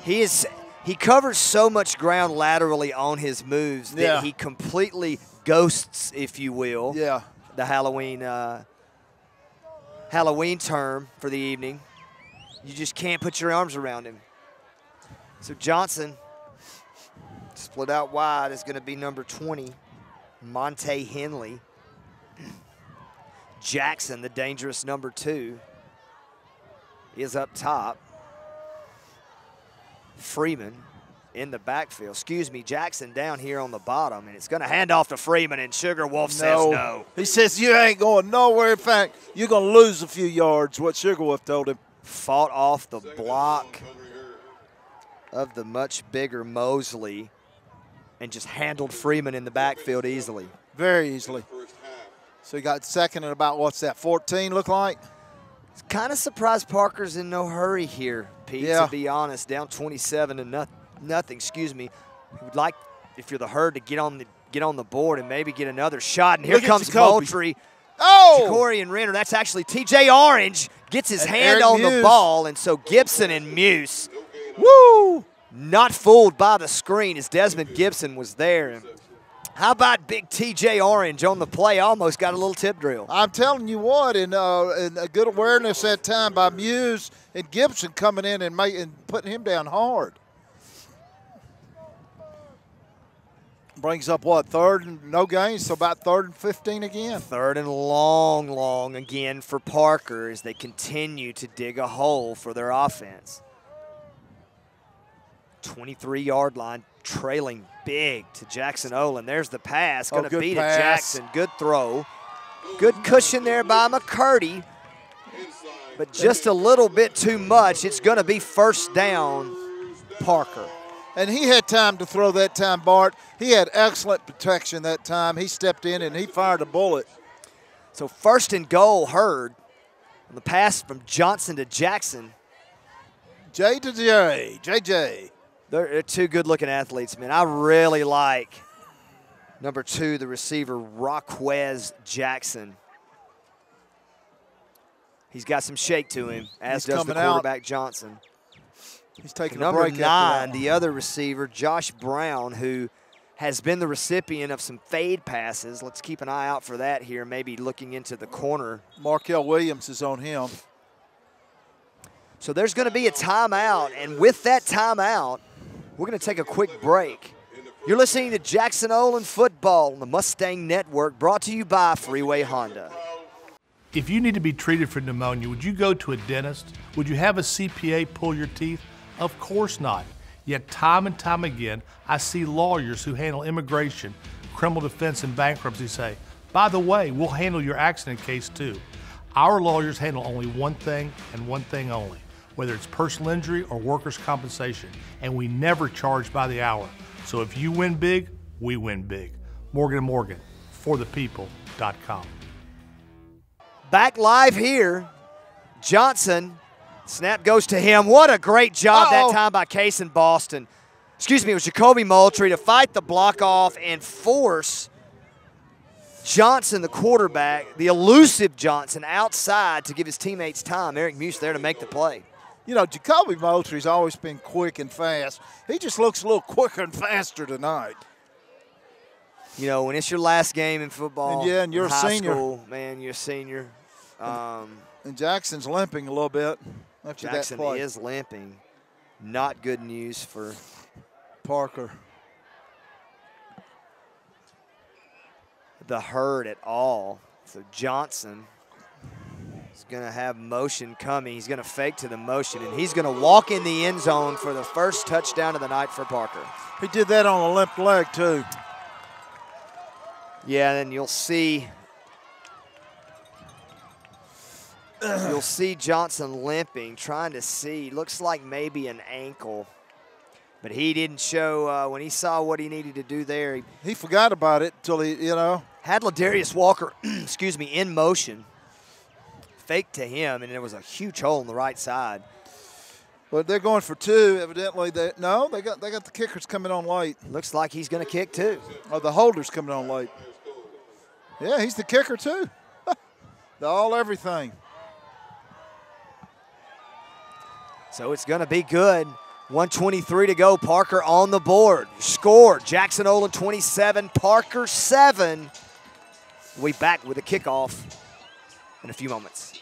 He covers so much ground laterally on his moves that he completely ghosts, if you will, the Halloween term for the evening. You just can't put your arms around him. So Johnson, split out wide, is going to be number 20, Monte Henley. Jackson, the dangerous number 2, is up top. Freeman in the backfield. Excuse me, Jackson down here on the bottom, and it's going to hand off to Freeman, and Sugar Wolf says no. He says, you ain't going nowhere. In fact, you're going to lose a few yards, what Sugar Wolf told him. Fought off the block of the much bigger Mosley and just handled Freeman in the backfield easily. Very easily. So he got second at about, what's that, 14 look like? Kind of surprised Parker's in no hurry here, Pete, to be honest. Down 27 to nothing, excuse me. Would like, if you're the Herd, to get on the board and maybe get another shot. And here comes Moultrie. Oh! Jacorian Renner, that's actually TJ Orange, gets his hand on the ball, and so Gibson and Muse, not fooled by the screen as Desmond Gibson was there. And how about big TJ Orange on the play? Almost got a little tip drill. I'm telling you what, and a good awareness that time by Muse and Gibson coming in and putting him down hard. Brings up what, 3rd and no gains, so about 3rd and 15 again. 3rd and long again for Parker as they continue to dig a hole for their offense. 23-yard line. trailing big to Jackson Olin. There's the pass. Going to beat it, pass. Jackson. Good throw. Good cushion there by McCurdy, but just a little bit too much. It's going to be first down, Parker. And he had time to throw that time, Bart. He had excellent protection that time. He stepped in and he fired a bullet. So first and goal, Hurd. On the pass from Johnson to Jackson. J to J, JJ. They're two good-looking athletes, man. I really like number 2, the receiver, Rockwez Jackson. He's got some shake to him, as does the quarterback, Johnson. He's taking number a break. 9, the other receiver, Josh Brown, who has been the recipient of some fade passes. Let's keep an eye out for that here, maybe looking into the corner. Markel Williams is on him. So there's going to be a timeout, and with that timeout, we're going to take a quick break. You're listening to Jackson Olin Football on the Mustang Network, brought to you by Freeway Honda. If you need to be treated for pneumonia, would you go to a dentist? Would you have a CPA pull your teeth? Of course not. Yet time and time again, I see lawyers who handle immigration, criminal defense, and bankruptcy say, by the way, we'll handle your accident case too. Our lawyers handle only one thing and one thing only, whether it's personal injury or workers' compensation, and we never charge by the hour. So if you win big, we win big. Morgan & Morgan, forthepeople.com. Back live here, Johnson. Snap goes to him. What a great job that time by Case in Boston. Excuse me, it was Jacoby Moultrie to fight the block off and force Johnson, the quarterback, the elusive Johnson, outside to give his teammates time. Eric Muse there to make the play. You know, Jacoby Moultrie's always been quick and fast. He just looks a little quicker and faster tonight. You know, when it's your last game in football, and you're a senior. School, man, you're a senior. And Jackson's limping a little bit after Jackson that play. is limping. Not good news for Parker. The Hurd at all. So Johnson is going to have motion coming. He's going to fake to the motion, and he's going to walk in the end zone for the first touchdown of the night for Parker. He did that on a limp leg, too. Yeah, and you'll see Johnson limping, trying to see. Looks like maybe an ankle. But he didn't show, when he saw what he needed to do there. He forgot about it until he, you know. Had Ladarius Walker, excuse me, in motion. Fake to him, and there was a huge hole on the right side. But they're going for 2, evidently. They got the kickers coming on late. Looks like he's going to kick 2. Oh, the holder's coming on late. Yeah, he's the kicker, too. Everything. So it's going to be good. 1:23 to go. Parker on the board. Score. Jackson Olin 27, Parker 7. We'll be back with a kickoff in a few moments.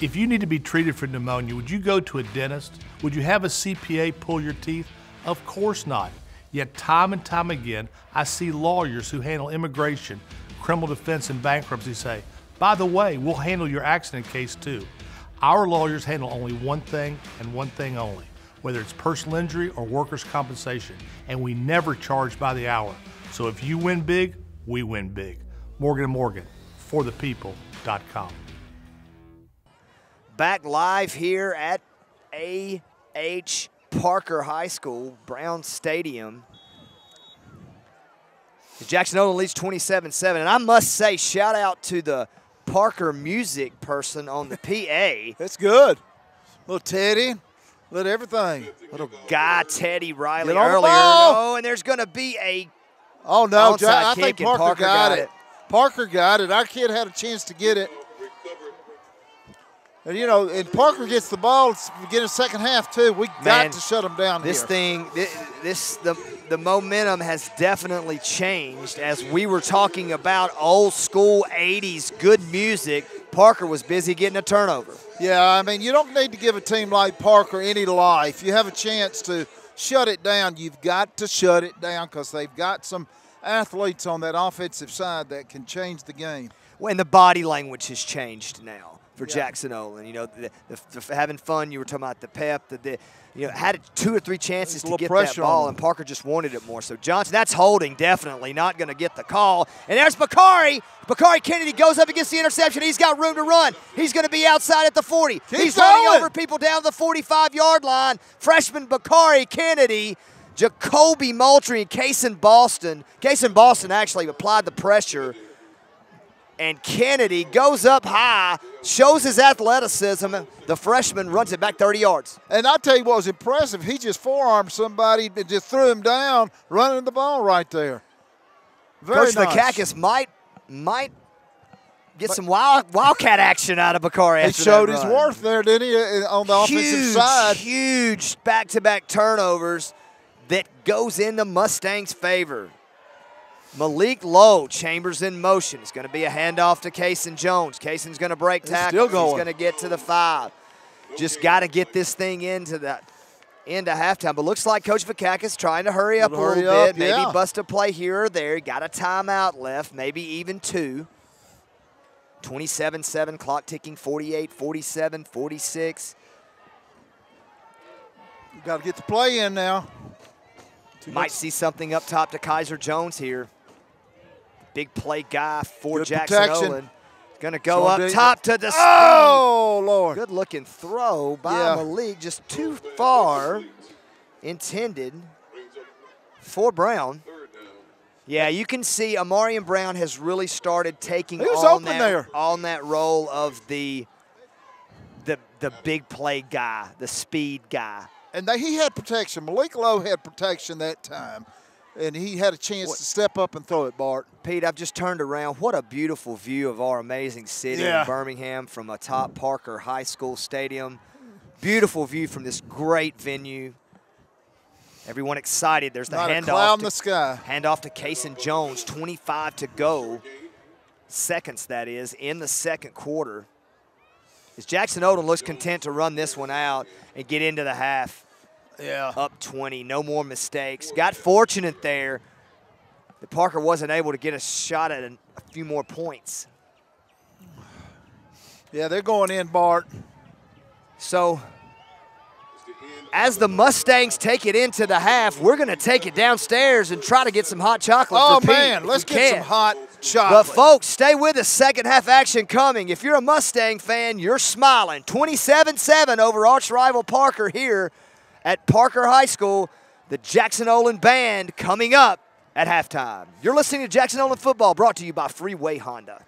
If you need to be treated for pneumonia, would you go to a dentist? Would you have a CPA pull your teeth? Of course not. Yet time and time again, I see lawyers who handle immigration, criminal defense, and bankruptcy say, by the way, we'll handle your accident case too. Our lawyers handle only one thing and one thing only, whether it's personal injury or workers' compensation, and we never charge by the hour. So if you win big, we win big. Morgan & Morgan, forthepeople.com. Back live here at A.H. Parker High School, Brown Stadium. Jackson Olin leads 27-7, and I must say, shout out to the Parker music person on the PA. That's good. Little Teddy, little everything. Little guy Teddy Riley Get on the earlier. ball. Oh, and there's going to be a onside I think kick, and Parker got it. Parker Parker got it. Our kid had a chance to get it. And, you know, and Parker gets the ball beginning of second half, too. We got to shut him down this here. The momentum has definitely changed. As we were talking about old school 80s good music, Parker was busy getting a turnover. Yeah, I mean, you don't need to give a team like Parker any life. You have a chance to shut it down. You've got to shut it down because they've got some athletes on that offensive side that can change the game. When the body language has changed now. for Jackson Olin. You know, the having fun. You were talking about the pep. Had 2 or 3 chances to get that ball, and Parker just wanted it more. So Johnson, that's holding, definitely not going to get the call. And there's Bakari. Bakari Kennedy goes up against the interception. He's got room to run. He's going to be outside at the 40. He's running over people down the 45-yard line. Freshman Bakari Kennedy, Jacoby Moultrie, and Cason Boston. Cason Boston actually applied the pressure. And Kennedy goes up high, shows his athleticism. The freshman runs it back 30 yards. And I'll tell you what was impressive. He just forearmed somebody and just threw him down, running the ball right there. Very Coach nice. Vakakis might get some wildcat action out of Bakari. He showed his worth there, didn't he, on the offensive side? Huge back-to-back turnovers that goes into Mustang's favor. Malik Lowe, Chambers in motion. It's going to be a handoff to Cason Jones. Cason's going to break tackles. He's going to get to the 5. Just got to get this thing into halftime. But looks like Coach Vakakis trying to hurry up a little bit. Maybe bust a play here or there. Got a timeout left, maybe even 2. 27-7, clock ticking, 48, 47, 46. Got to get the play in now. Might see something up top to Kaiser Jones here. Big play guy for Jackson Olin. Going to go up top to the speed. Oh, Lord. Good looking throw by Malik. Just too far intended for Brown. Yeah, you can see Amarian Brown has really started taking on that role of the big play guy, the speed guy. And he had protection. Malik Lowe had protection that time. And he had a chance to step up and throw it, Bart. Pete, I've just turned around. What a beautiful view of our amazing city in Birmingham from atop Parker High School Stadium. Beautiful view from this great venue. Everyone excited. There's the handoff. Cloud in the sky. Handoff to Cason Jones. 25 to go. Seconds, that is, in the second quarter. As Jackson Olin looks content to run this one out and get into the half. Yeah. Up 20, no more mistakes. Got fortunate there that Parker wasn't able to get a shot at a few more points. Yeah, they're going in, Bart. So as the Mustangs take it into the half, we're going to take it downstairs and try to get some hot chocolate for Pete. Oh, man, let's get some hot chocolate. But, folks, stay with us. Second half action coming. If you're a Mustang fan, you're smiling. 27-7 over arch rival Parker here at Parker High School. The Jackson Olin Band coming up at halftime. You're listening to Jackson Olin Football, brought to you by Freeway Honda.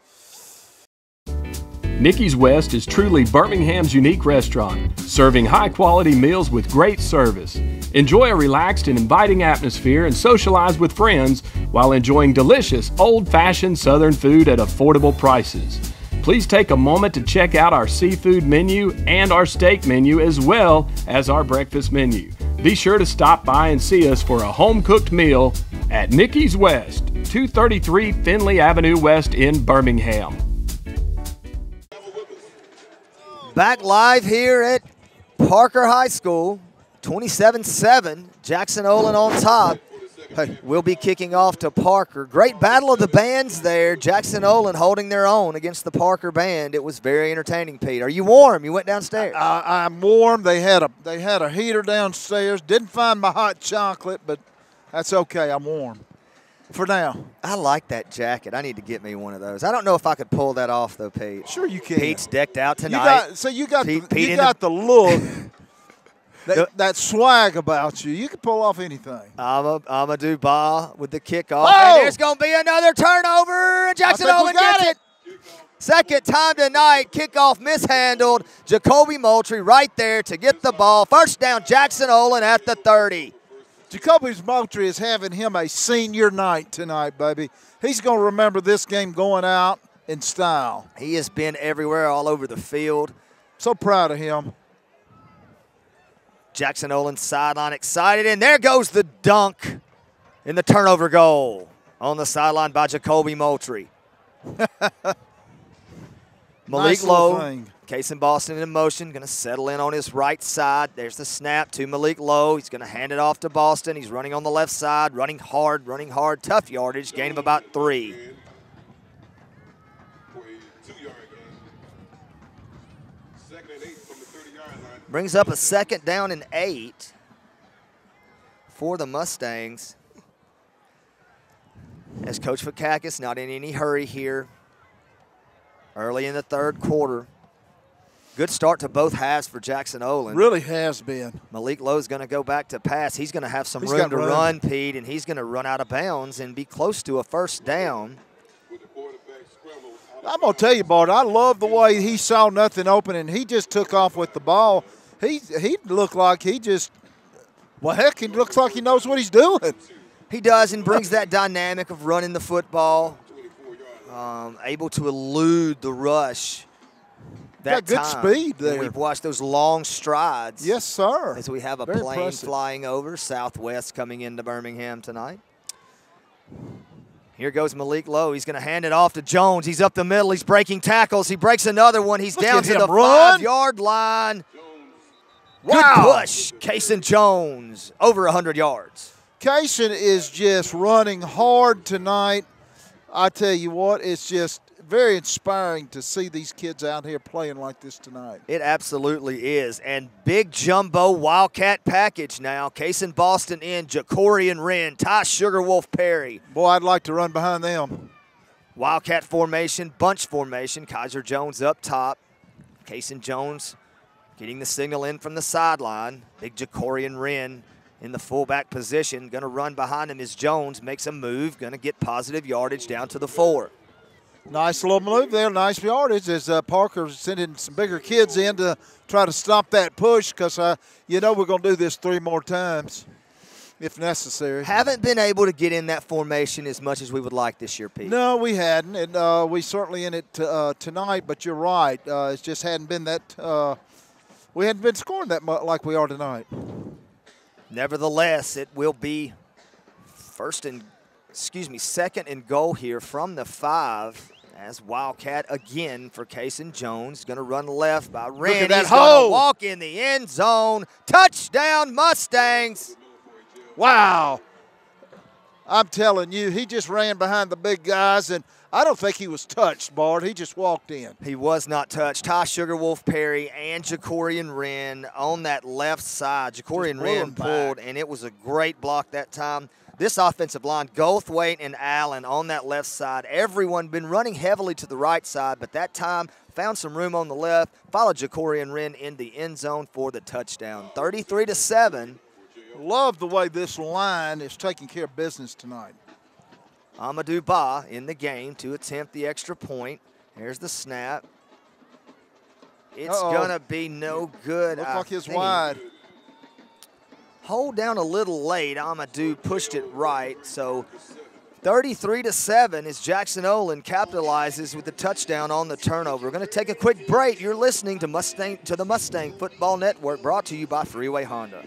Nicky's West is truly Birmingham's unique restaurant, serving high-quality meals with great service. Enjoy a relaxed and inviting atmosphere and socialize with friends while enjoying delicious, old-fashioned Southern food at affordable prices. Please take a moment to check out our seafood menu and our steak menu as well as our breakfast menu. Be sure to stop by and see us for a home-cooked meal at Nicky's West, 233 Finley Avenue West in Birmingham. Back live here at Parker High School, 27-7, Jackson Olin on top. We'll be kicking off to Parker. Great battle of the bands there. Jackson Olin holding their own against the Parker band. It was very entertaining, Pete. Are you warm? You went downstairs. I'm warm. They had a heater downstairs. Didn't find my hot chocolate, but that's okay. I'm warm for now. I like that jacket. I need to get me one of those. I don't know if I could pull that off, though, Pete. Sure you can. Pete's decked out tonight. You got the look. That swag about you. You can pull off anything. Amadou Ba with the kickoff. And there's going to be another turnover. And Jackson Olin gets it. Second time tonight. Kickoff mishandled. Jacoby Moultrie right there to get the ball. First down, Jackson Olin at the 30. Jacoby Moultrie is having him a senior night tonight, baby. He's going to remember this game going out in style. He has been everywhere, all over the field. So proud of him. Jackson Olin sideline excited, and there goes the dunk in the turnover goal on the sideline by Jacoby Moultrie. Malik Lowe, Cason Boston in motion, going to settle in on his right side. There's the snap to Malik Lowe. He's going to hand it off to Boston. He's running on the left side, running hard, tough yardage, gain of about 3. Brings up a 2nd down and 8 for the Mustangs. As Coach Fakakis not in any hurry here. Early in the 3rd quarter. Good start to both halves for Jackson Olin. Really has been. Malik Lowe's going to go back to pass. He's going to have some room to run, Pete, and he's going to run out of bounds and be close to a 1st down. I'm going to tell you, Bart, I love the way he saw nothing open, and he just took off with the ball. He looked like he just, well, heck, he looks like he knows what he's doing. He does, and brings that dynamic of running the football, able to elude the rush. That good speed there. And we've watched those long strides. Yes, sir. As we have a Very plane impressive. flying over Southwest coming into Birmingham tonight. Here goes Malik Lowe. He's going to hand it off to Jones. He's up the middle. He's breaking tackles. He breaks another one. He's down to the 5-yard line. Good push. Kaysen Jones, over 100 yards. Kaysen is just running hard tonight. I tell you what, it's just very inspiring to see these kids out here playing like this tonight. It absolutely is. And big jumbo Wildcat package now. Kaysen Boston in, Jacorian Wren, Ty Sugarwolf Perry. Boy, I'd like to run behind them. Wildcat formation, bunch formation. Kaiser Jones up top. Kaysen Jones getting the signal in from the sideline. Big Jacorian Wren in the fullback position. Going to run behind him as Jones makes a move. Going to get positive yardage down to the 4. Nice little move there, nice yardage as Parker sending some bigger kids in to try to stop that push because, you know, we're going to do this 3 more times if necessary. Haven't been able to get in that formation as much as we would like this year, Pete. No, we hadn't, and we certainly in it tonight, but you're right. It just hadn't been that we hadn't been scoring that much like we are tonight. Nevertheless, it will be 2nd and goal here from the 5. As Wildcat again for Kaysen Jones. Going to run left by Wren. He's going to walk in the end zone. Touchdown, Mustangs. Wow. I'm telling you, he just ran behind the big guys, and I don't think he was touched, Bart. He just walked in. He was not touched. Ty Sugarwolf Perry and Jacorian Wren on that left side. Jacorian Wren pulled, and it was a great block that time. This offensive line, Goldthwait and Allen on that left side. Everyone been running heavily to the right side, but that time found some room on the left. Followed Jacorian Wren in the end zone for the touchdown. 33-7. Love the way this line is taking care of business tonight. Amadou Ba in the game to attempt the extra point. There's the snap. It's going to be no good. Looks like it's wide. Hold down a little late. Amadou pushed it right. So 33-7 as Jackson Olin capitalizes with the touchdown on the turnover. We're going to take a quick break. You're listening to the Mustang Football Network, brought to you by Freeway Honda.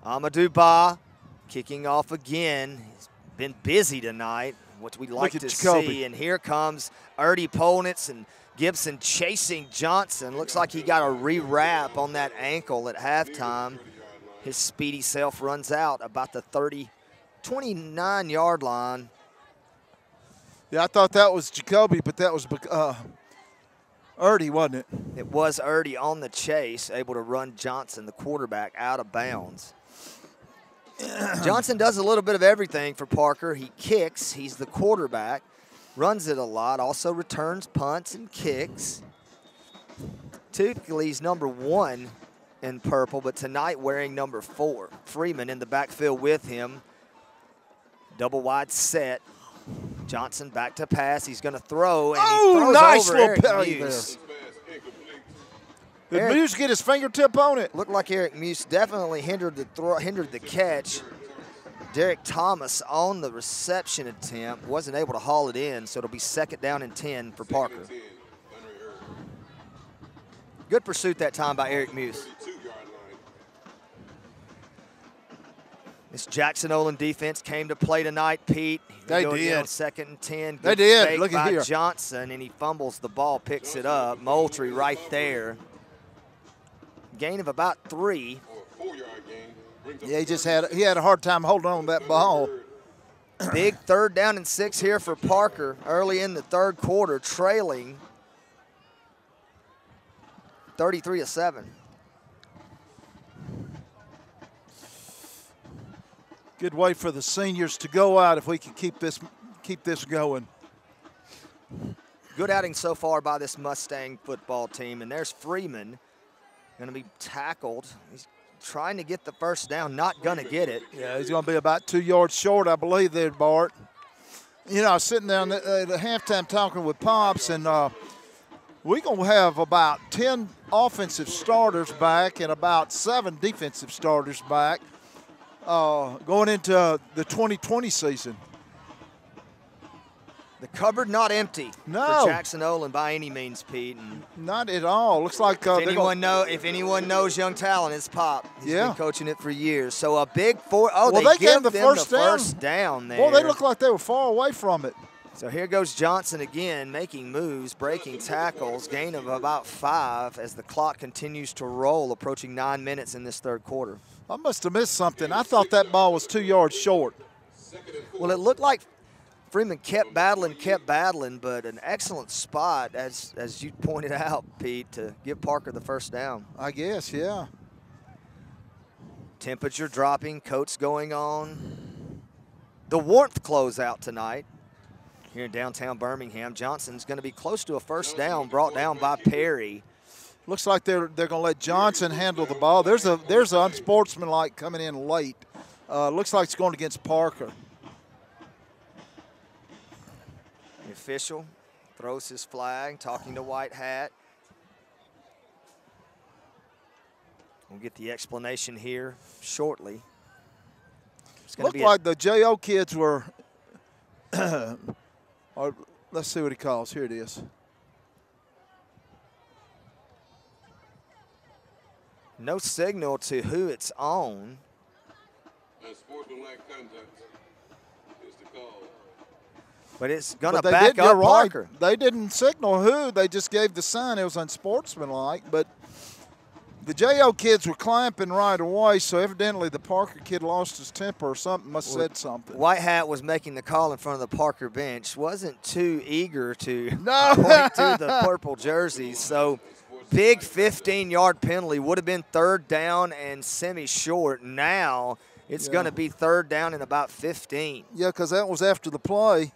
Amadou Ba kicking off again. He's been busy tonight, which we like to see. And here comes Erdy Polnitz and Gibson chasing Johnson. Looks like he got a rewrap on that ankle at halftime. His speedy self runs out about the 29-yard line. Yeah, I thought that was Jacoby, but that was Erdy, wasn't it? It was Erdy on the chase, able to run Johnson, the quarterback, out of bounds. Johnson does a little bit of everything for Parker. He kicks. He's the quarterback. Runs it a lot. Also returns punts and kicks. Typically, he's number 1 in purple, but tonight wearing number 4. Freeman in the backfield with him. Double wide set. Johnson back to pass. He's going to throw, and he throws nice over little Eric penalty Muse. Did Muse get his fingertip on it? Looked like Eric Muse definitely hindered the catch. Derek Thomas on the reception attempt wasn't able to haul it in, so it'll be 2nd down and 10 for Parker. Good pursuit that time by Eric Muse. This Jackson Olin defense came to play tonight, Pete. They did. 2nd and 10. They did. Fake Look at by here. Johnson, and he fumbles the ball, picks it up. Moultrie right there. Gain of about 3. Yeah, he had a hard time holding on to that ball. Big 3rd down and 6 here for Parker early in the 3rd quarter, trailing 33-7. Good way for the seniors to go out if we can keep this going. Good outing so far by this Mustang football team, and there's Freeman going to be tackled. He's trying to get the 1st down, not going to get it. Yeah, he's going to be about 2 yards short, I believe, there, Bart. You know, I was sitting down at the halftime talking with Pops, and we're going to have about 10 offensive starters back and about 7 defensive starters back going into the 2020 season. The cupboard not empty No. for Jackson Olin by any means, Pete. And not at all. Looks like if anyone knows young talent, it's Pop. He's been coaching it for years. So a big 4. Oh, well, they gave give the them first down there. Well, they look like they were far away from it. So here goes Johnson again, making moves, breaking tackles, gain of about 5 as the clock continues to roll, approaching 9 minutes in this 3rd quarter. I must have missed something. I thought that ball was 2 yards short. Well, it looked like Freeman kept battling, but an excellent spot, as you pointed out, Pete, to give Parker the 1st down. I guess, yeah. Temperature dropping, coats going on. The warmth closeout tonight here in downtown Birmingham. Johnson's going to be close to a 1st down, brought down by Perry. Looks like they're going to let Johnson handle the ball. There's an unsportsmanlike coming in late. Looks like it's going against Parker. The official throws his flag, talking to White Hat. We'll get the explanation here shortly. Looked like the J.O. kids were, or let's see what he calls. Here it is. No signal to who it's on. But it's going to back up Parker. Right. They didn't signal who. They just gave the sign. It was unsportsmanlike. But the J.O. kids were clamping right away, so evidently the Parker kid lost his temper or something, must have said something. White Hat was making the call in front of the Parker bench. Wasn't too eager to point to the purple jerseys. So big 15-yard penalty. Would have been 3rd down and semi-short. Now it's going to be 3rd down and about 15. Yeah, because that was after the play.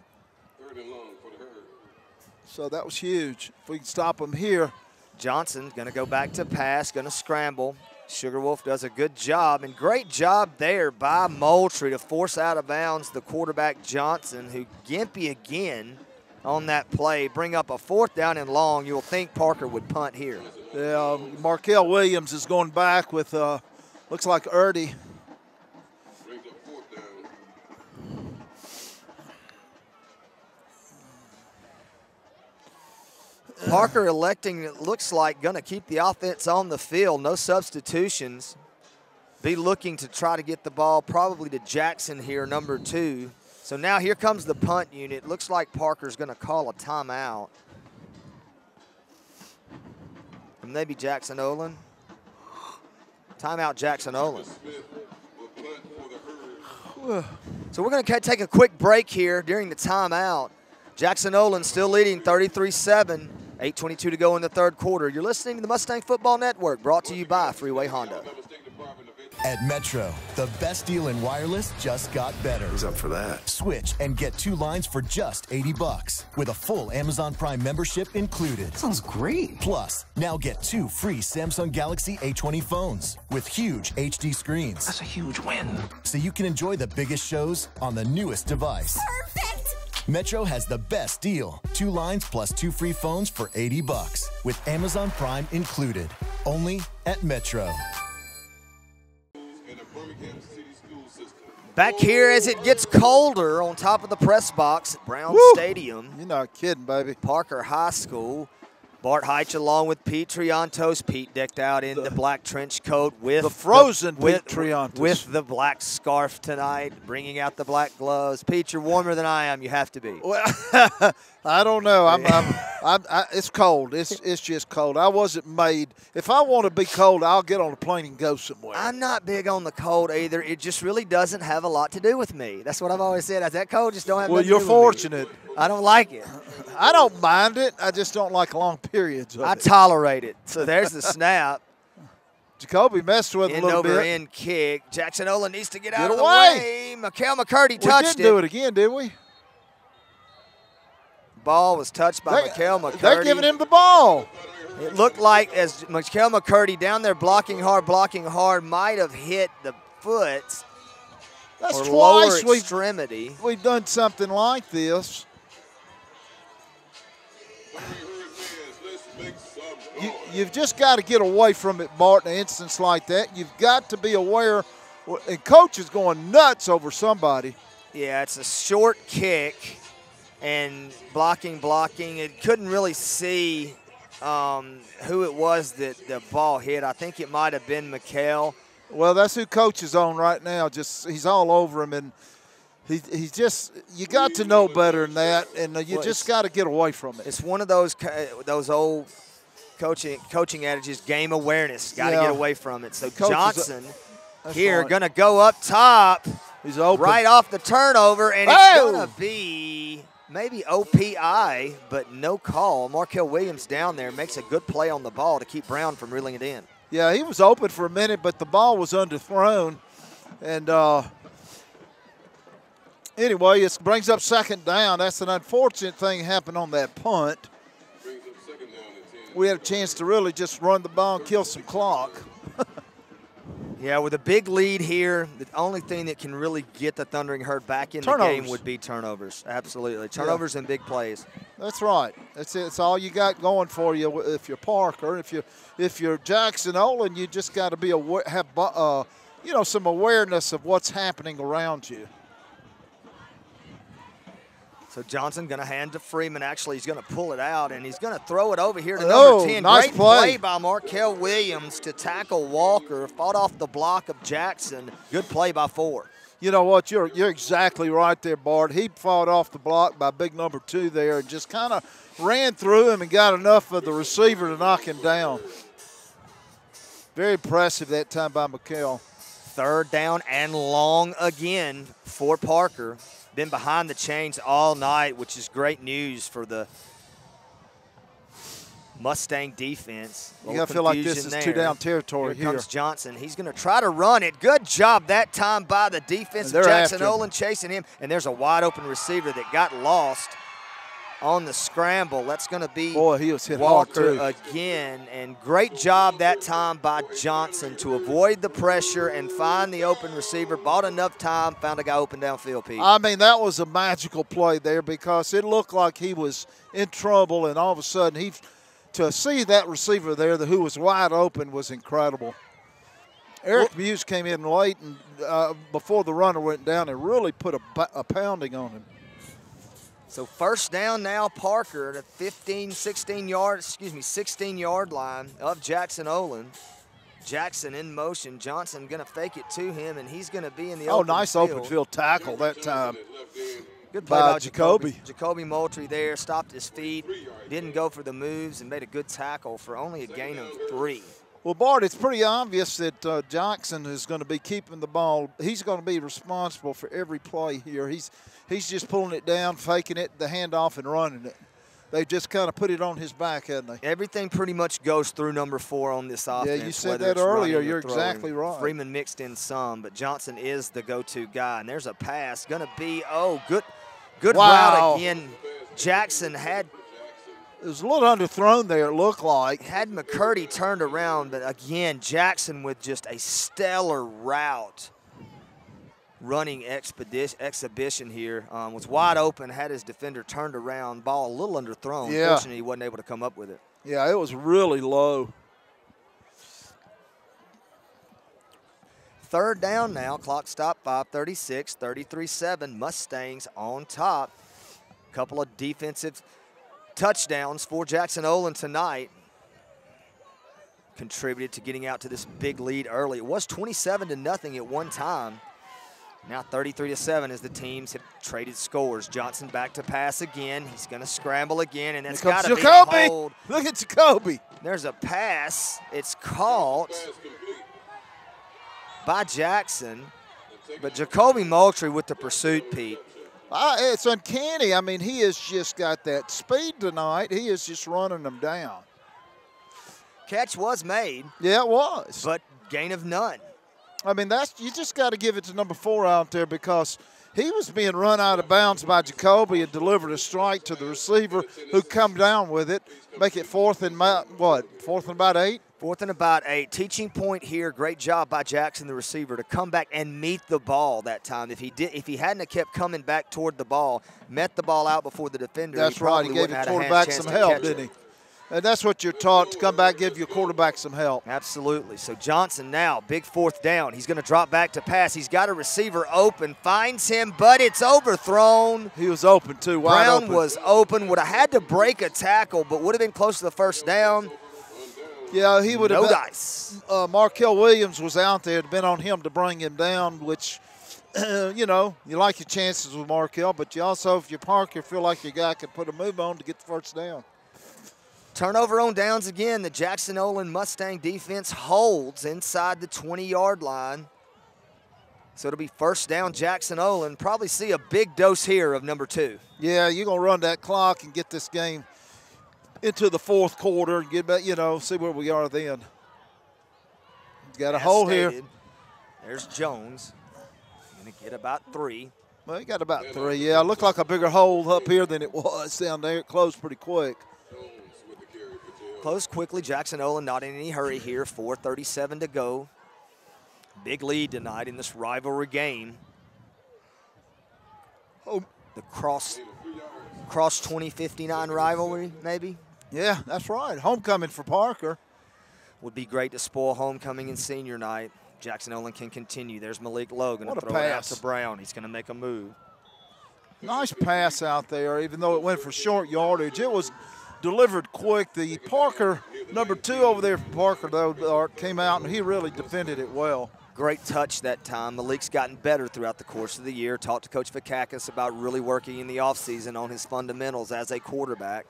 So that was huge. If we can stop them here. Johnson's going to go back to pass, going to scramble. Sugar Wolf does a good job, and great job there by Moultrie to force out of bounds the quarterback Johnson, who gimpy again on that play. Bring up a 4th down and long. You'll think Parker would punt here. Yeah, Markel Williams is going back with, looks like Erdy. Parker electing, it looks like, going to keep the offense on the field. No substitutions. Be looking to try to get the ball probably to Jackson here, number 2. So now here comes the punt unit. Looks like Parker's going to call a timeout. And maybe Jackson Olin. Timeout Jackson Olin. So we're going to take a quick break here during the timeout. Jackson Olin still leading 33-7. 8:22 to go in the 3rd quarter. You're listening to the Mustang Football Network, brought to you by Freeway Honda. At Metro, the best deal in wireless just got better. Who's up for that? Switch and get 2 lines for just $80 with a full Amazon Prime membership included. Sounds great. Plus, now get 2 free Samsung Galaxy A20 phones with huge HD screens. That's a huge win. So you can enjoy the biggest shows on the newest device. Perfect! Metro has the best deal. 2 lines plus 2 free phones for $80 with Amazon Prime included. Only at Metro. Back here as it gets colder on top of the press box at Brown Stadium. You're not kidding, baby. Parker High School. Bart Heitch along with Pete Triantos. Pete decked out in the black trench coat with the frozen Pete Triantos. With the black scarf tonight, bringing out the black gloves. Pete, you're warmer than I am. You have to be. Well, I don't know. It's cold. It's just cold. I wasn't made. If I want to be cold, I'll get on a plane and go somewhere. I'm not big on the cold either. It just really doesn't have a lot to do with me. That's what I've always said. That cold just don't have. Well, you're fortunate. I don't like it. I don't mind it. I just don't like long periods of it. I tolerate it. So there's the snap. Jacoby messed with it a little bit. End over end kick. Jackson Olin needs to get out of the way. Mikael McCurdy touched it. We didn't do it again, did we? Ball was touched by Mikael McCurdy. They're giving him the ball. It looked like as Mikael McCurdy down there blocking hard, might have hit the foot. That's or twice lower extremity. We've done something like this. You've just got to get away from it, Bart, in an instance like that. You've got to be aware, and coach is going nuts over somebody. Yeah, it's a short kick and blocking. It couldn't really see who it was that the ball hit. I think it might have been Mikael. Well, that's who coach is on right now. Just he's all over him, and he's just you got to know better than that, and you just got to get away from it. It's one of those old coaching adages, game awareness. Got to get away from it. So Johnson here going to go up top. He's open. Right off the turnover, and it's going to be maybe OPI, but no call. Markel Williams down there makes a good play on the ball to keep Brown from reeling it in. Yeah, he was open for a minute, but the ball was underthrown. And anyway, it brings up second down. That's an unfortunate thing happened on that punt. We had a chance to really just run the ball and kill some clock. Yeah, with a big lead here, the only thing that can really get the Thundering Herd back in the game would be turnovers. Absolutely. Turnovers and big plays. That's right. It's all you got going for you if you're Parker. If you're Jackson Olin, you just got to be aware, have some awareness of what's happening around you. So Johnson going to hand to Freeman. Actually, he's going to pull it out, and he's going to throw it over here to number 10. Nice Great play by Markel Williams to tackle Walker. Fought off the block of Jackson. Good play by 4. You know what? You're exactly right there, Bart. He fought off the block by big number 2 there and just kind of ran through him and got enough of the receiver to knock him down. Very impressive that time by Mikael. 3rd down and long again for Parker. Been behind the chains all night, which is great news for the Mustang defense. You got to feel like this is 2-down territory here. Here comes Johnson. He's going to try to run it. Good job that time by the defense. Jackson Olin chasing him. And there's a wide open receiver that got lost on the scramble. That's going to be he was hit Walker hard too. Again. And great job that time by Johnson to avoid the pressure and find the open receiver. Bought enough time, found a guy open downfield, Pete. I mean, that was a magical play there because it looked like he was in trouble, and all of a sudden to see that receiver there who was wide open was incredible. Eric Muse came in late and before the runner went down and really put a pounding on him. So 1st down now, Parker at a 16-yard line of Jackson Olin. Jackson in motion. Johnson going to fake it to him, and he's going to be in the open nice field. open field tackle that time. Good play by Jacoby. Jacoby Moultrie there, stopped his feet, didn't go for the moves, and made a good tackle for only a gain of 3. Well, Bart, it's pretty obvious that Jackson is going to be keeping the ball. He's going to be responsible for every play here. He's just pulling it down, faking it, the handoff, and running it. They just kind of put it on his back, haven't they? Everything pretty much goes through number 4 on this offense. Yeah, you said that earlier. You're exactly right. Freeman mixed in some, but Johnson is the go-to guy. And there's a pass. Going to be, good route again. Jackson had – it was a little underthrown there, it looked like. Had McCurdy turned around, but again, Jackson with just a stellar route. running exhibition here. Was wide open, had his defender turned around, ball a little underthrown. Yeah. Fortunately, he wasn't able to come up with it. Yeah, it was really low. Third down now, clock stop 5:36, 33-7, Mustangs on top. Couple of defensive touchdowns for Jackson Olin tonight. Contributed to getting out to this big lead early. It was 27-0 at one time. Now 33-7 as the teams have traded scores. Johnson back to pass again. He's going to scramble again, and that's got to be a hold. Look at Jacoby. There's a pass. It's caught by Jackson, but Jacoby Moultrie with the pursuit, Pete. It's uncanny. I mean, he has just got that speed tonight. He is just running them down. Catch was made. Yeah, it was. But gain of none. I mean, you just got to give it to number 4 out there because he was being run out of bounds by Jacoby and delivered a strike to the receiver who come down with it. Make it fourth and about 8? Fourth and about 8. Teaching point here. Great job by Jackson, the receiver, to come back and meet the ball that time. If he hadn't have kept coming back toward the ball, met the ball out before the defender, that's right. He gave the quarterback some help, didn't he? And that's what you're taught, to come back, give your quarterback some help. Absolutely. So Johnson now, big fourth down. He's going to drop back to pass. He's got a receiver open, finds him, but it's overthrown. He was open too, wide open. Brown was open, would have had to break a tackle, but would have been close to the first down. Yeah, he would have. No dice. Markel Williams was out there. It had been on him to bring him down, which, you know, you like your chances with Markel, but you also, if you're Parker, feel like your guy could put a move on to get the first down. Turnover on downs again. The Jackson Olin Mustang defense holds inside the 20-yard line. So it'll be first down Jackson Olin. Probably see a big dose here of number 2. Yeah, you're going to run that clock and get this game into the fourth quarter and get back, see where we are then. Got a hole here. There's Jones. Going to get about 3. Well, he got about 3. Yeah, it looked like a bigger hole up here than it was down there. It closed pretty quick. Close quickly. Jackson Olin not in any hurry here. 4:37 to go. Big lead tonight in this rivalry game. Oh, the cross 2059 rivalry, maybe? Yeah, that's right. Homecoming for Parker. Would be great to spoil homecoming and senior night. Jackson Olin can continue. There's Malik Logan to throw it out to Brown. He's going to make a move. Nice pass out there, even though it went for short yardage. It was delivered quick. The Parker, number 2 over there for Parker, though, came out, and he really defended it well. Great touch that time. Malik's gotten better throughout the course of the year. Talked to Coach Vakakis about really working in the offseason on his fundamentals as a quarterback.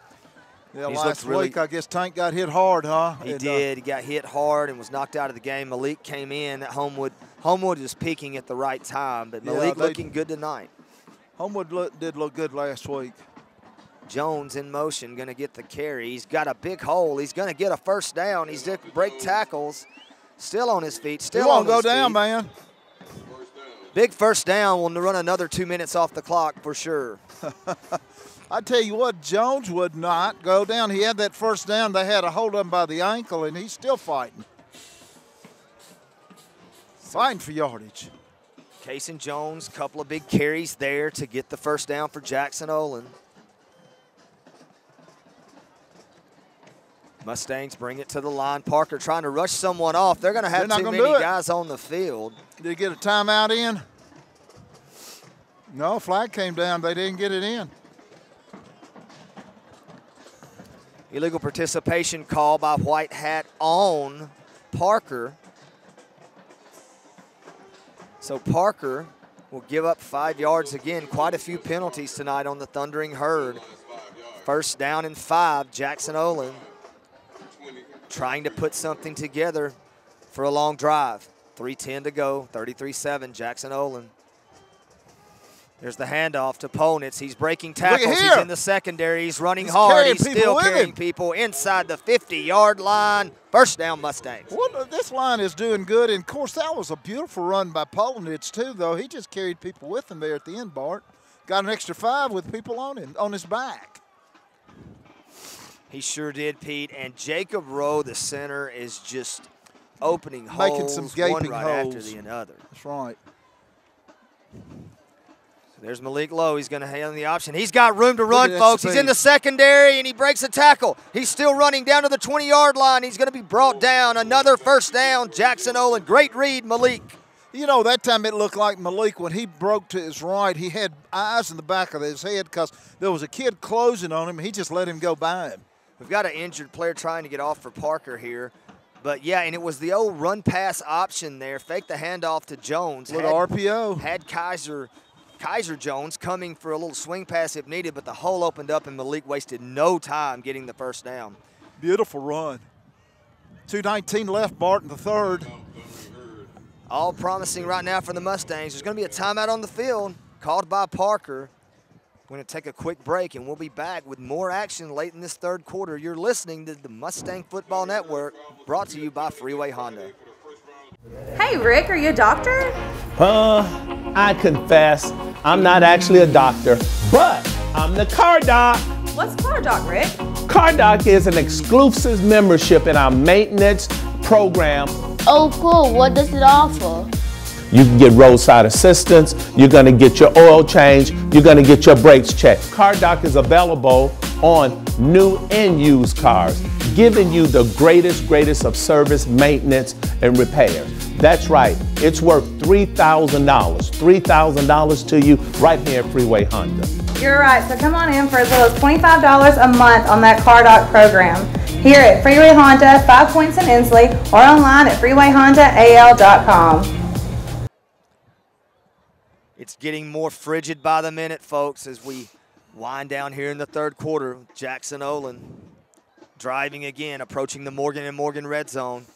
Yeah, last week, I guess Tank got hit hard, huh? He did. He got hit hard and was knocked out of the game. Malik came in. Homewood is peaking at the right time, but Malik looking good tonight. Homewood did look good last week. Jones in motion, going to get the carry. He's got a big hole. He's going to get a first down. He's going to break tackles. Still on his feet. Still on his feet. He won't go down, man. Big first down. Will run another 2 minutes off the clock for sure. I tell you what, Jones would not go down. He had that first down. They had a hold of him by the ankle, and he's still fighting. Fighting for yardage. Cason Jones, couple of big carries there to get the first down for Jackson Olin. Mustangs bring it to the line. Parker trying to rush someone off. They're going to have too many guys on the field. Did he get a timeout in? No, flag came down. They didn't get it in. Illegal participation call by White Hat on Parker. So Parker will give up 5 yards again. Quite a few penalties tonight on the Thundering Herd. First down and 5, Jackson Olin trying to put something together for a long drive. 3:10 to go, 33-7, Jackson Olin. There's the handoff to Polnitz. He's breaking tackles. He's in the secondary. He's running hard. He's still carrying people inside the 50-yard line. First down, Mustangs. Well, this line is doing good. And, of course, that was a beautiful run by Polnitz, too, though. He just carried people with him there at the end, Bart. Got an extra 5 with people on him, on his back. He sure did, Pete. And Jacob Rowe, the center, is just opening holes, making some gaping one right holes after the other. That's right. There's Malik Lowe. He's going to hand the option. He's got room to run, folks. He's in the secondary, and he breaks a tackle. He's still running down to the 20-yard line. He's going to be brought down. Another first down. Jackson Olin. Great read, Malik. You know, that time it looked like Malik, when he broke to his right, he had eyes in the back of his head because there was a kid closing on him. He just let him go by him. We've got an injured player trying to get off for Parker here. But, yeah, and it was the old run-pass option there. Fake the handoff to Jones. Little RPO. Had Kaiser Jones coming for a little swing pass if needed, but the hole opened up and Malik wasted no time getting the first down. Beautiful run. 2:19 left, Bart in the third. All promising right now for the Mustangs. There's going to be a timeout on the field called by Parker. We're going to take a quick break, and we'll be back with more action late in this third quarter. You're listening to the Mustang Football Network, brought to you by Freeway Honda. Hey, Rick, are you a doctor? I confess, I'm not actually a doctor, but I'm the car doc. What's Car Doc, Rick? Car Doc is an exclusive membership in our maintenance program. Oh, cool. What does it offer? You can get roadside assistance, you're going to get your oil change, you're going to get your brakes checked. Car Doc is available on new and used cars, giving you the greatest of service, maintenance, and repairs. That's right, it's worth $3,000 to you right here at Freeway Honda. You're right, so come on in for as little as $25 a month on that Car Doc program. Here at Freeway Honda, 5 Points in Inslee, or online at freewayhondaal.com. It's getting more frigid by the minute, folks, as we wind down here in the third quarter. Jackson Olin driving again, approaching the Morgan & Morgan red zone.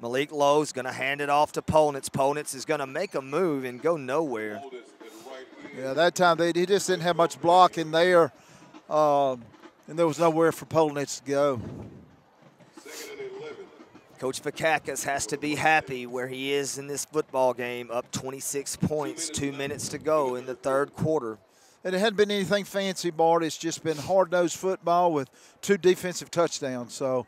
Malik Lowe's going to hand it off to Polnitz. Polnitz is going to make a move and go nowhere. Yeah, that time he just didn't have much blocking there, and there was nowhere for Polnitz to go. Coach Fakakis has to be happy where he is in this football game, up 26 points, 2 minutes to go in the third quarter. And it hadn't been anything fancy, Bart. It's just been hard-nosed football with 2 defensive touchdowns. So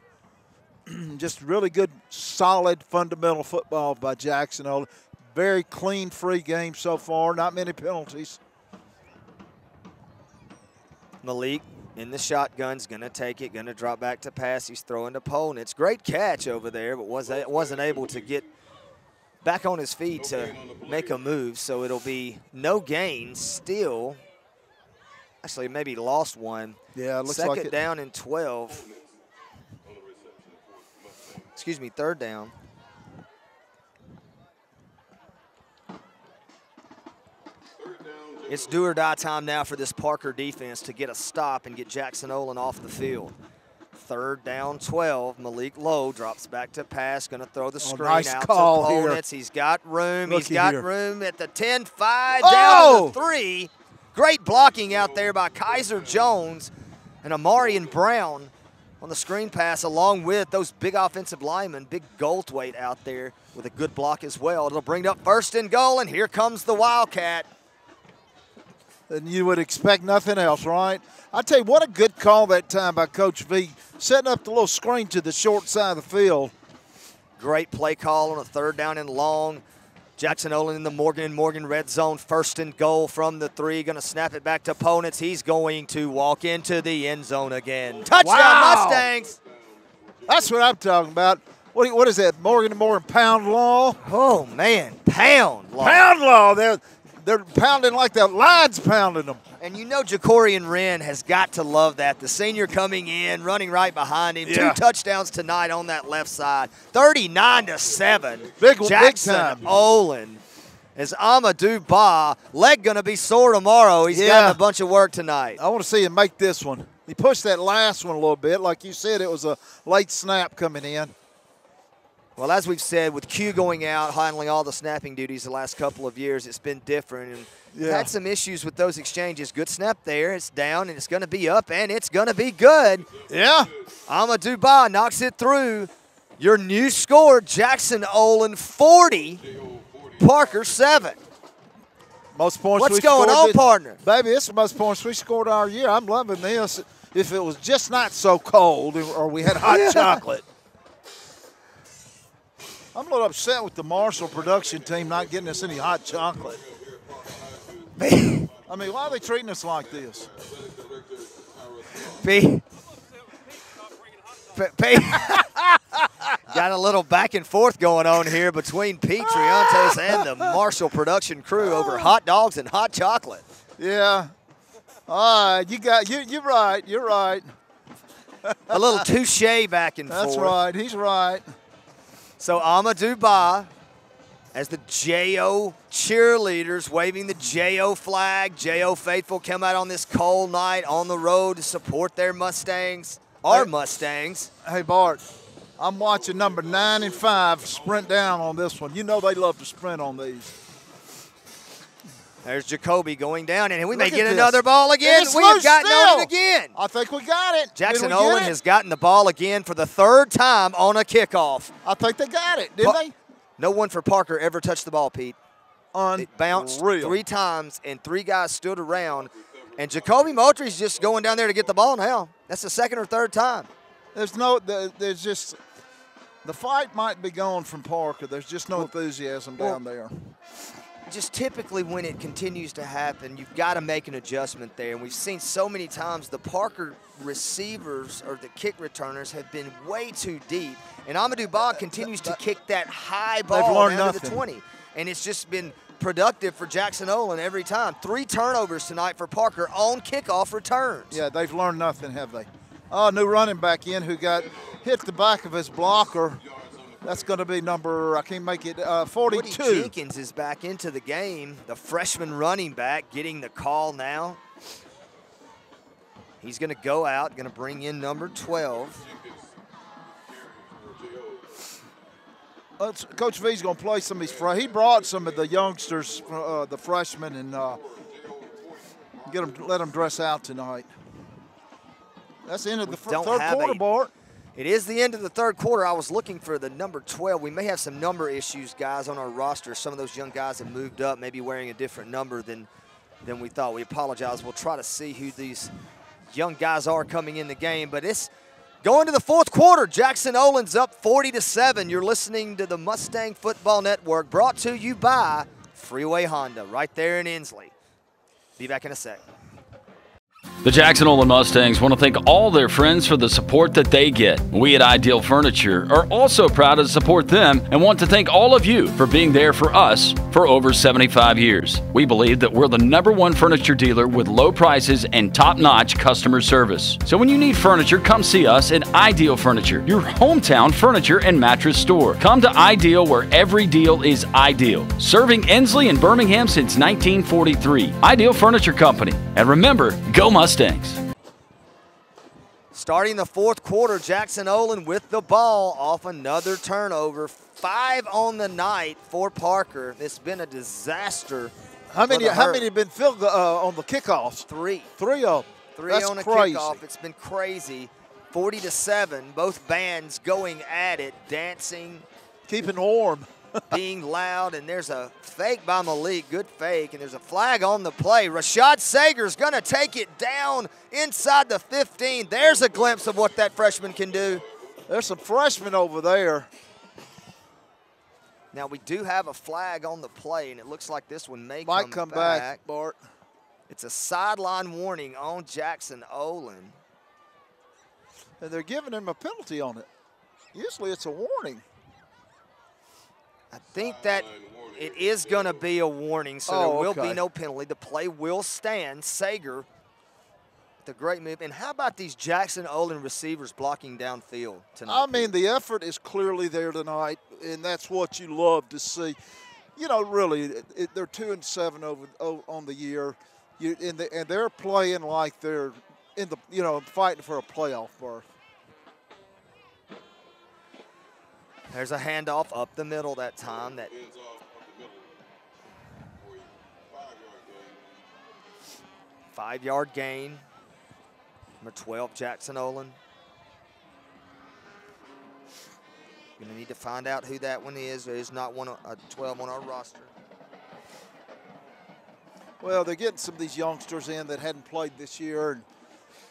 just really good, solid, fundamental football by Jackson Olin. Very clean, free game so far, not many penalties. Malik in the shotgun's going to take it, going to drop back to pass. He's throwing to Polnitz. Great catch over there, but wasn't able to get back on his feet to make a move. So it'll be no gain still. Actually, maybe lost one. Yeah, it looks like it. Second down and 12. Excuse me, third down. It's do or die time now for this Parker defense to get a stop and get Jackson Olin off the field. Third down, 12. Malik Lowe drops back to pass, going to throw the screen out to Polnitz. He's got room. He's got room at the 10-5, down to the 3. Great blocking out there by Kaiser Jones and Amarian Brown on the screen pass, along with those big offensive linemen, big Goldthwait out there with a good block as well. It'll bring up first and goal, and here comes the Wildcat. And you would expect nothing else, right? I tell you, what a good call that time by Coach V, setting up the little screen to the short side of the field. Great play call on a third down and long. Jackson Olin in the Morgan & Morgan red zone, first and goal from the 3. Going to snap it back to Polnitz. He's going to walk into the end zone again. Touchdown, Mustangs! That's what I'm talking about. What is that, Morgan & Morgan pound law? Oh, man, pound law. Pound law. They're pounding like the line's pounding them. And you know Jacorian Wren has got to love that. The senior coming in, running right behind him. Yeah. 2 touchdowns tonight on that left side. 39-7. Big Jackson time. Olin is Amadou Ba. Leg going to be sore tomorrow. He's got a bunch of work tonight. I want to see him make this one. He pushed that last one a little bit. Like you said, it was a late snap coming in. Well, as we've said, with Q going out, handling all the snapping duties the last couple of years, it's been different. And had some issues with those exchanges. Good snap there. It's down, and it's going to be up, and it's going to be good. Yeah. Amadou Ba knocks it through. Your new score, Jackson Olin 40, Parker 7. Most points What's going on, partner? Baby, it's the most points we scored all year. I'm loving this. If it was just not so cold or we had hot chocolate. I'm a little upset with the Marshall production team not getting us any hot chocolate. I mean, why are they treating us like this? Got a little back and forth going on here between Pete Triantes and the Marshall production crew over hot dogs and hot chocolate. Yeah. All right, you're right. You're right. A little touche back and forth. That's right. He's right. So Amadou Ba, as the J.O. cheerleaders waving the J.O. flag. J.O. faithful come out on this cold night on the road to support their Mustangs, our Mustangs. Hey, Bart, I'm watching number 9 and 5 sprint down on this one. You know they love to sprint on these. There's Jacoby going down, and we may Look get at another this. ball again. It's We have loose gotten still. on it again. I think we got it. Jackson Did we Olin get it? has gotten the ball again for the third time on a kickoff. I think they got it, didn't they? No one for Parker ever touched the ball, Pete. It bounced Unreal. 3 times, and 3 guys stood around. And Jacoby Moultrie's just going down there to get the ball now. That's the second or third time. There's just the fight might be gone from Parker. There's just no enthusiasm down there. Just typically when it continues to happen, you've got to make an adjustment there. And we've seen so many times the Parker receivers or the kick returners have been way too deep. And Amadou Ba continues to kick that high ball down to the 20. And it's just been productive for Jackson Olin every time. 3 turnovers tonight for Parker on kickoff returns. Yeah, they've learned nothing, have they? Oh, new running back in who got hit the back of his blocker. That's going to be number, I can't make it, 42. Woody Jenkins is back into the game. The freshman running back getting the call now. He's going to go out, going to bring in number 12. Coach V's going to play some of these. He brought some of the youngsters, the freshmen, and let them dress out tonight. That's the end of the third quarter, Bart. It is the end of the third quarter. I was looking for the number 12. We may have some number issues, guys, on our roster. Some of those young guys have moved up, maybe wearing a different number than we thought. We apologize. We'll try to see who these young guys are coming in the game. But it's going to the fourth quarter. Jackson Olin's up 40-7. You're listening to the Mustang Football Network, brought to you by Freeway Honda, right there in Inslee. Be back in a sec. The Jackson Olin Mustangs want to thank all their friends for the support that they get. We at Ideal Furniture are also proud to support them and want to thank all of you for being there for us for over 75 years. We believe that we're the #1 furniture dealer with low prices and top-notch customer service. So when you need furniture, come see us at Ideal Furniture, your hometown furniture and mattress store. Come to Ideal, where every deal is ideal. Serving Inslee and Birmingham since 1943. Ideal Furniture Company. And remember, go Mustangs. Starting the fourth quarter, Jackson Olin with the ball off another turnover. 5 on the night for Parker. It's been a disaster. How many have been filled on the kickoffs? 3. 3 of them. 3 That's on a crazy. kickoff. It's been crazy. 40-7. Both bands going at it, dancing, keeping warm. being loud, and there's a fake by Malik, good fake, and there's a flag on the play. Rashad Sager's gonna take it down inside the 15. There's a glimpse of what that freshman can do. There's some freshmen over there. Now we do have a flag on the play, and it looks like this one might come back, Bart. It's a sideline warning on Jackson Olin. And they're giving him a penalty on it. Usually it's a warning. I think that it is going to be a warning, so there will be no penalty. The play will stand. Sager, the great move. And how about these Jackson Olin receivers blocking downfield tonight? I mean, the effort is clearly there tonight, and that's what you love to see. You know, really, they're 2-7 on the year, and they're playing like they're in the fighting for a playoff berth. There's a handoff up the middle that time. That 5-yard gain. Number 12, Jackson Olin. Going to need to find out who that one is. There is not a 12 on our roster. Well, they're getting some of these youngsters in that hadn't played this year,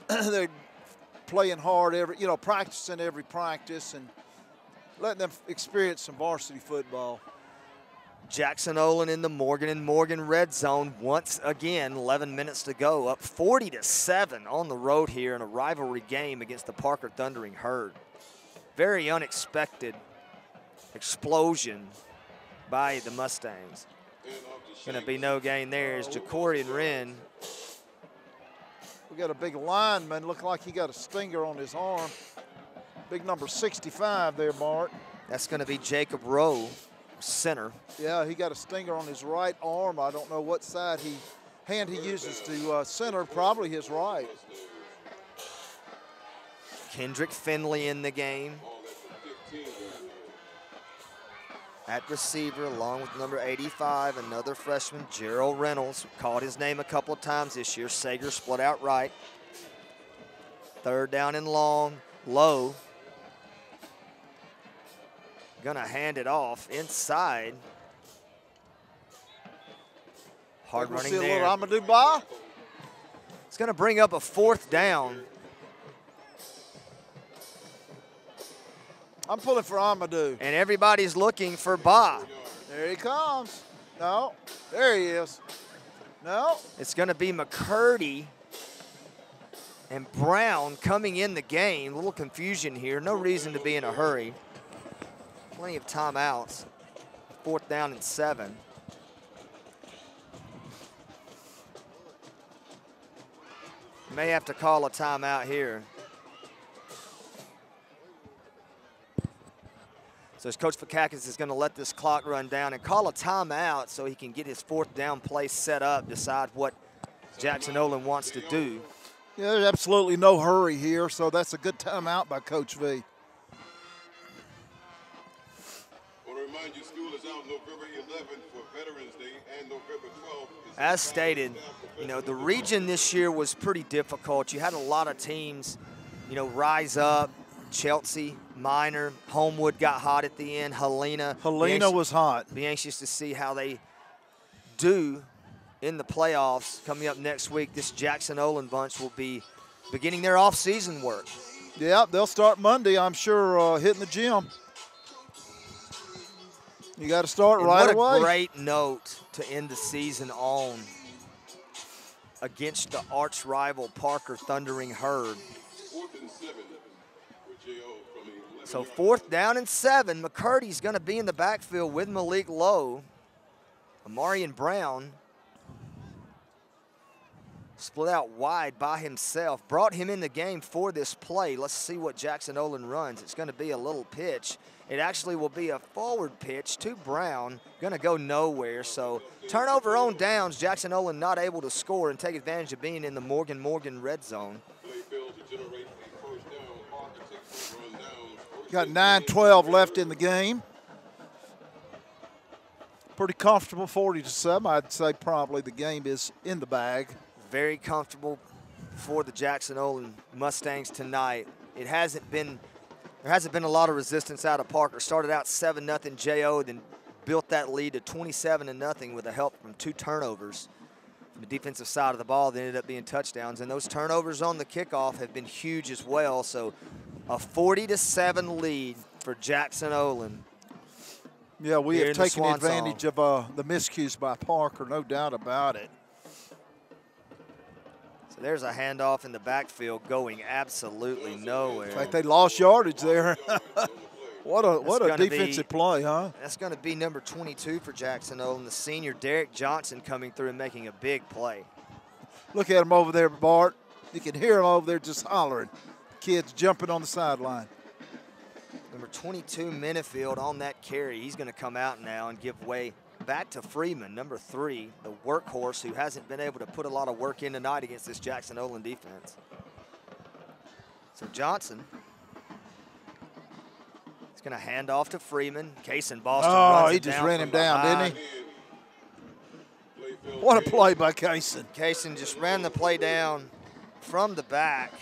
and they're playing hard practicing every practice and letting them experience some varsity football. Jackson Olin in the Morgan & Morgan red zone once again. 11 minutes to go, up 40-7 on the road here in a rivalry game against the Parker Thundering Herd. Very unexpected explosion by the Mustangs. Going to be no gain there as Jacorian Wren. We got a big lineman, look like he got a stinger on his arm. Big number 65 there, Bart. That's going to be Jacob Rowe, center. Yeah, he got a stinger on his right arm. I don't know what side hand he uses to center, probably his right. Kendrick Finley in the game. At receiver, along with number 85, another freshman, Gerald Reynolds. Called his name a couple of times this year. Sager split out right. Third down and long, low. Gonna hand it off inside. Hard running there. See a little Amadou Ba. It's gonna bring up a fourth down. I'm pulling for Amadou. And everybody's looking for Ba. There he comes. No, there he is. No. It's gonna be McCurdy and Brown coming in the game. A little confusion here. No reason to be in a hurry. Plenty of timeouts. Fourth down and 7. May have to call a timeout here. So as Coach Fakakis is going to let this clock run down and call a timeout so he can get his fourth down play set up, decide what Jackson Olin wants to do. Yeah, there's absolutely no hurry here, so that's a good timeout by Coach V. Remind you, school is out November 11th for Veterans Day and November 12th. As stated, you know, the region this year was pretty difficult. You had a lot of teams, you know, rise up. Chelsea, Minor, Homewood got hot at the end. Helena was hot. Be anxious to see how they do in the playoffs. Coming up next week, this Jackson Olin bunch will be beginning their off-season work. Yeah, they'll start Monday, I'm sure, hitting the gym. You got to start right away. What a great note to end the season on against the arch rival Parker Thundering Herd. 4th and 7 for J.O. from 11. So 4th down and 7. McCurdy's going to be in the backfield with Malik Lowe. Amarian Brown split out wide by himself. Brought him in the game for this play. Let's see what Jackson Olin runs. It's going to be a little pitch. It actually will be a forward pitch to Brown. Going to go nowhere. So turnover on downs. Jackson Olin not able to score and take advantage of being in the Morgan red zone. Got 9:12 left in the game. Pretty comfortable, 40-7. I'd say probably the game is in the bag. Very comfortable for the Jackson Olin Mustangs tonight. There hasn't been a lot of resistance out of Parker. Started out 7-0 J.O., then built that lead to 27-0 with the help from 2 turnovers from the defensive side of the ball that ended up being touchdowns. And those turnovers on the kickoff have been huge as well. So a 40-7 lead for Jackson Olin. Yeah, we have taken advantage of the miscues by Parker, no doubt about it. So there's a handoff in the backfield going absolutely nowhere. In fact, they lost yardage there. What a defensive play, huh? That's going to be number 22 for Jackson Olin, the senior Derek Johnson coming through and making a big play. Look at him over there, Bart. You can hear him over there just hollering. Kids jumping on the sideline. Number 22, Minifield, on that carry. He's going to come out now and give way back to Freeman, number 3, the workhorse who hasn't been able to put a lot of work in tonight against this Jackson Olin defense. So Johnson is going to hand off to Freeman. Kaysen Boston runs he just ran him down, didn't he? What a play by Kaysen. Kaysen just ran the play down from the back.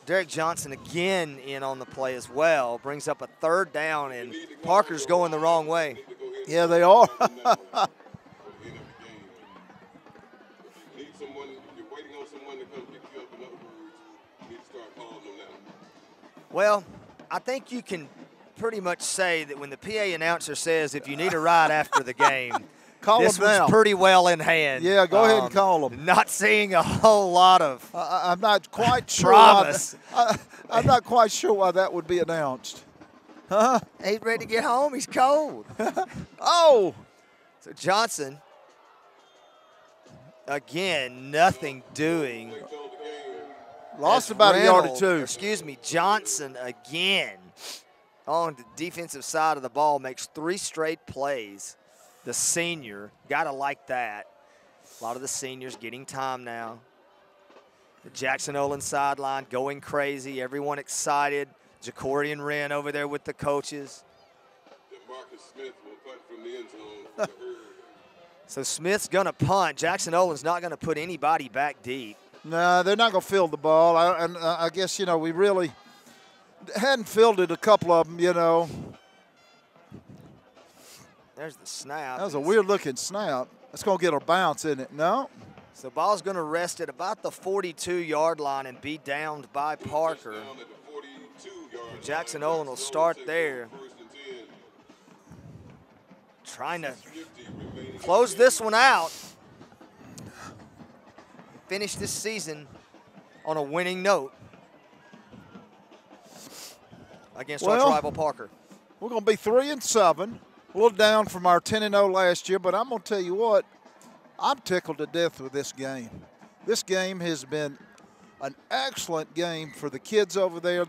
Derek Johnson again in on the play as well. Brings up a 3rd down, and Parker's going the wrong way. Yeah, they are. Well, I think you can pretty much say that when the PA announcer says if you need a ride after the game, call this them one's now. pretty well in hand. Yeah, go ahead and call them. Not seeing a whole lot of I'm not quite sure. promise. I'm not quite sure why that would be announced. Huh? He's ready to get home. He's cold. Oh. So Johnson, again, nothing doing. Lost about a yard or two. Excuse me, Johnson again on the defensive side of the ball makes 3 straight plays. The senior, got to like that. A lot of the seniors getting time now. The Jackson Olin sideline going crazy. Everyone excited. Jacorian Wren over there with the coaches. Marcus Smith will punt from the end zone. So Smith's going to punt. Jackson Olin's not going to put anybody back deep. No, they're not going to field the ball. I guess, you know, we really hadn't fielded a couple of them, you know. There's the snap. That was a weird-looking snap. That's going to get a bounce, isn't it? No. So ball's going to rest at about the 42-yard line and be downed by Parker. Jackson Olin will start there. Trying to close this one out. Finish this season on a winning note against our rival Parker. We're going to be 3-7. A little down from our 10-0 last year, but I'm going to tell you what, I'm tickled to death with this game. This game has been an excellent game for the kids over there.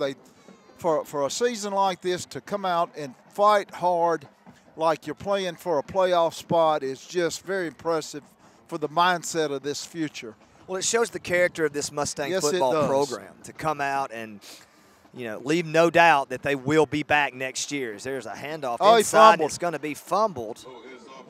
For a season like this to come out and fight hard like you're playing for a playoff spot is just very impressive for the mindset of this future. Well, it shows the character of this Mustang football program to come out and, you know, leave no doubt that they will be back next year. There's a handoff inside. It's going to be fumbled.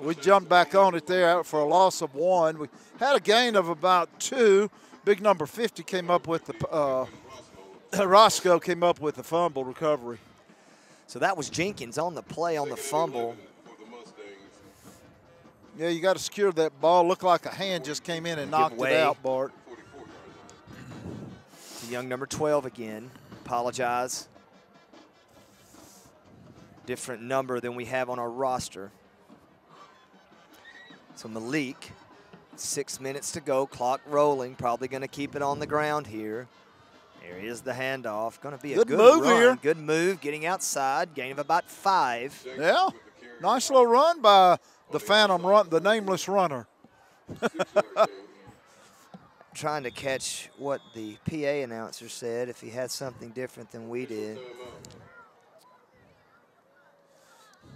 We jumped back on it there for a loss of 1. We had a gain of about 2. Big number 50 came up with the Roscoe came up with the fumble recovery. So that was Jenkins on the play on the fumble. Yeah, you got to secure that ball. Looked like a hand just came in and knocked it out, Bart. To young number 12 again. Apologize. Different number than we have on our roster. So Malik, 6 minutes to go, clock rolling, probably going to keep it on the ground here. There is the handoff. Going to be a good move run. here. Good move, getting outside, gain of about 5. Yeah, nice little run by the Phantom run, the nameless runner. Trying to catch what the PA announcer said, if he had something different than we did.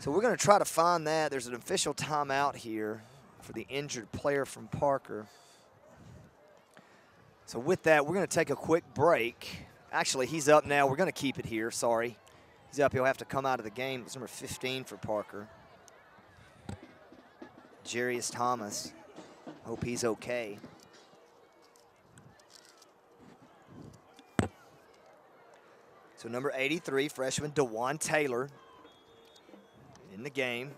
So we're going to try to find that. There's an official timeout here for the injured player from Parker. So with that, we're going to take a quick break. Actually, he's up now. We're going to keep it here. Sorry. He's up. He'll have to come out of the game. It's number 15 for Parker. Jarius Thomas. Hope he's okay. So number 83, freshman DeJuan Taylor in the game.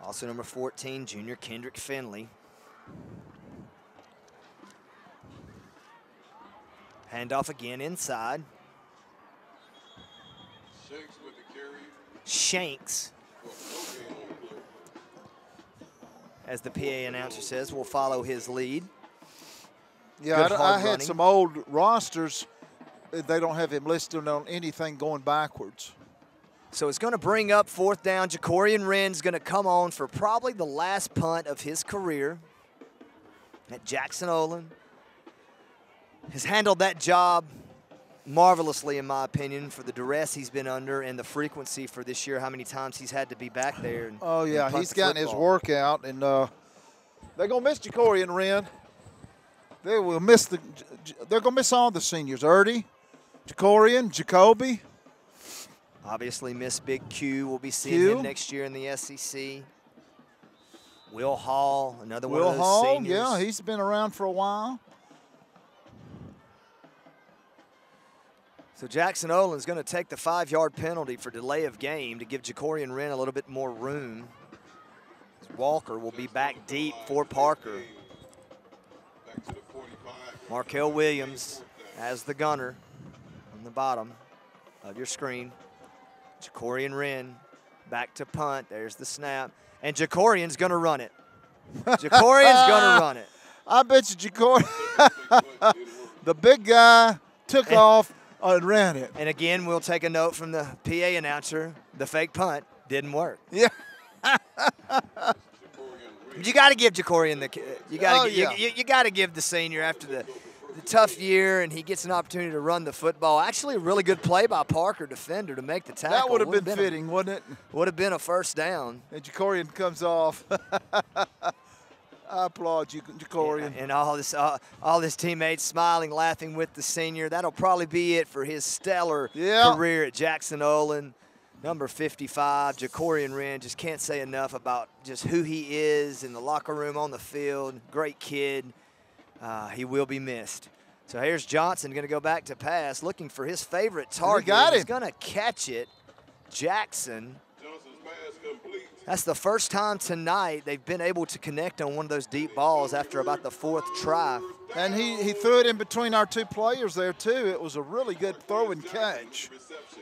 Also number 14, junior Kendrick Finley. Handoff again inside. Shanks, as the PA announcer says, will follow his lead. Yeah, I had some old rosters. They don't have him listed on anything going backwards. So it's going to bring up 4th down. Jacorian Wren's going to come on for probably the last punt of his career. At Jackson Olin has handled that job marvelously, in my opinion, for the duress he's been under and the frequency for this year, how many times he's had to be back there. Oh, yeah, he's gotten his workout, and they're going to miss Jacorian Wren. They will miss they're going to miss all the seniors. Erdy, Jacorian, Jacoby. Obviously miss Big Q. We'll be seeing him next year in the SEC. Will Hall, another one of those seniors. Yeah, he's been around for a while. So Jackson Olin's going to take the 5-yard penalty for delay of game to give Jacorian Wren a little bit more room. Walker will be back deep for Parker. Markel Williams as the gunner on the bottom of your screen. Jacorian Wren back to punt. There's the snap. And Jacorian's going to run it. Jacorian's going to run it. I bet you Jacorian, the big guy, took off and ran it. And again, we'll take a note from the PA announcer. The fake punt didn't work. Yeah. You got to give Jacorian you got to give the senior after the tough year, and he gets an opportunity to run the football. Actually, a really good play by Parker, defender, to make the tackle. That would have been fitting, wouldn't it? Would have been a first down. And Jacorian comes off. I applaud you, Jacorian. Yeah, and all his teammates smiling, laughing with the senior. That'll probably be it for his stellar career at Jackson Olin. Number 55, Jacorian Wren. Just can't say enough about just who he is in the locker room, on the field. Great kid. He will be missed. So here's Johnson going to go back to pass, looking for his favorite target. He got it. He's going to catch it. Jackson. That's the first time tonight they've been able to connect on one of those deep balls after about the 4th try. And he threw it in between our 2 players there, too. It was a really good throw and catch.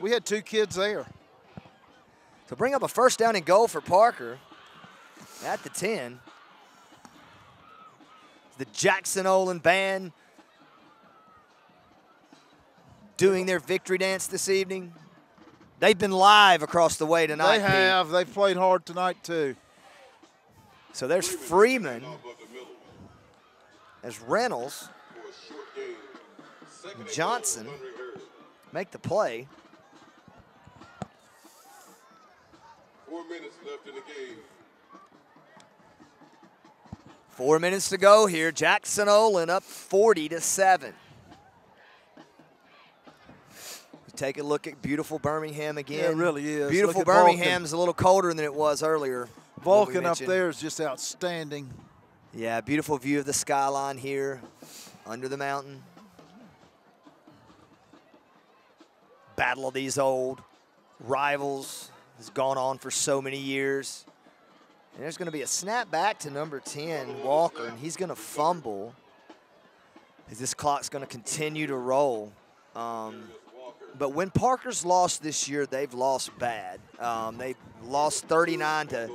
We had 2 kids there. To bring up a first down and goal for Parker at the 10. The Jackson Olin band doing their victory dance this evening. They've been live across the way tonight. They have. They've played hard tonight, too. So there's Freeman. As Reynolds. Johnson make the play. 4 minutes left in the game. 4 minutes to go here. Jackson Olin up 40-7. Take a look at beautiful Birmingham again. Yeah, it really is. Beautiful Birmingham's a little colder than it was earlier. Vulcan up there is just outstanding. Yeah, beautiful view of the skyline here under the mountain. Battle of these old rivals has gone on for so many years. And there's going to be a snap back to number 10, Walker, and he's going to fumble as this clock's going to continue to roll. But when Parker's lost this year, they've lost bad. They lost 39-7,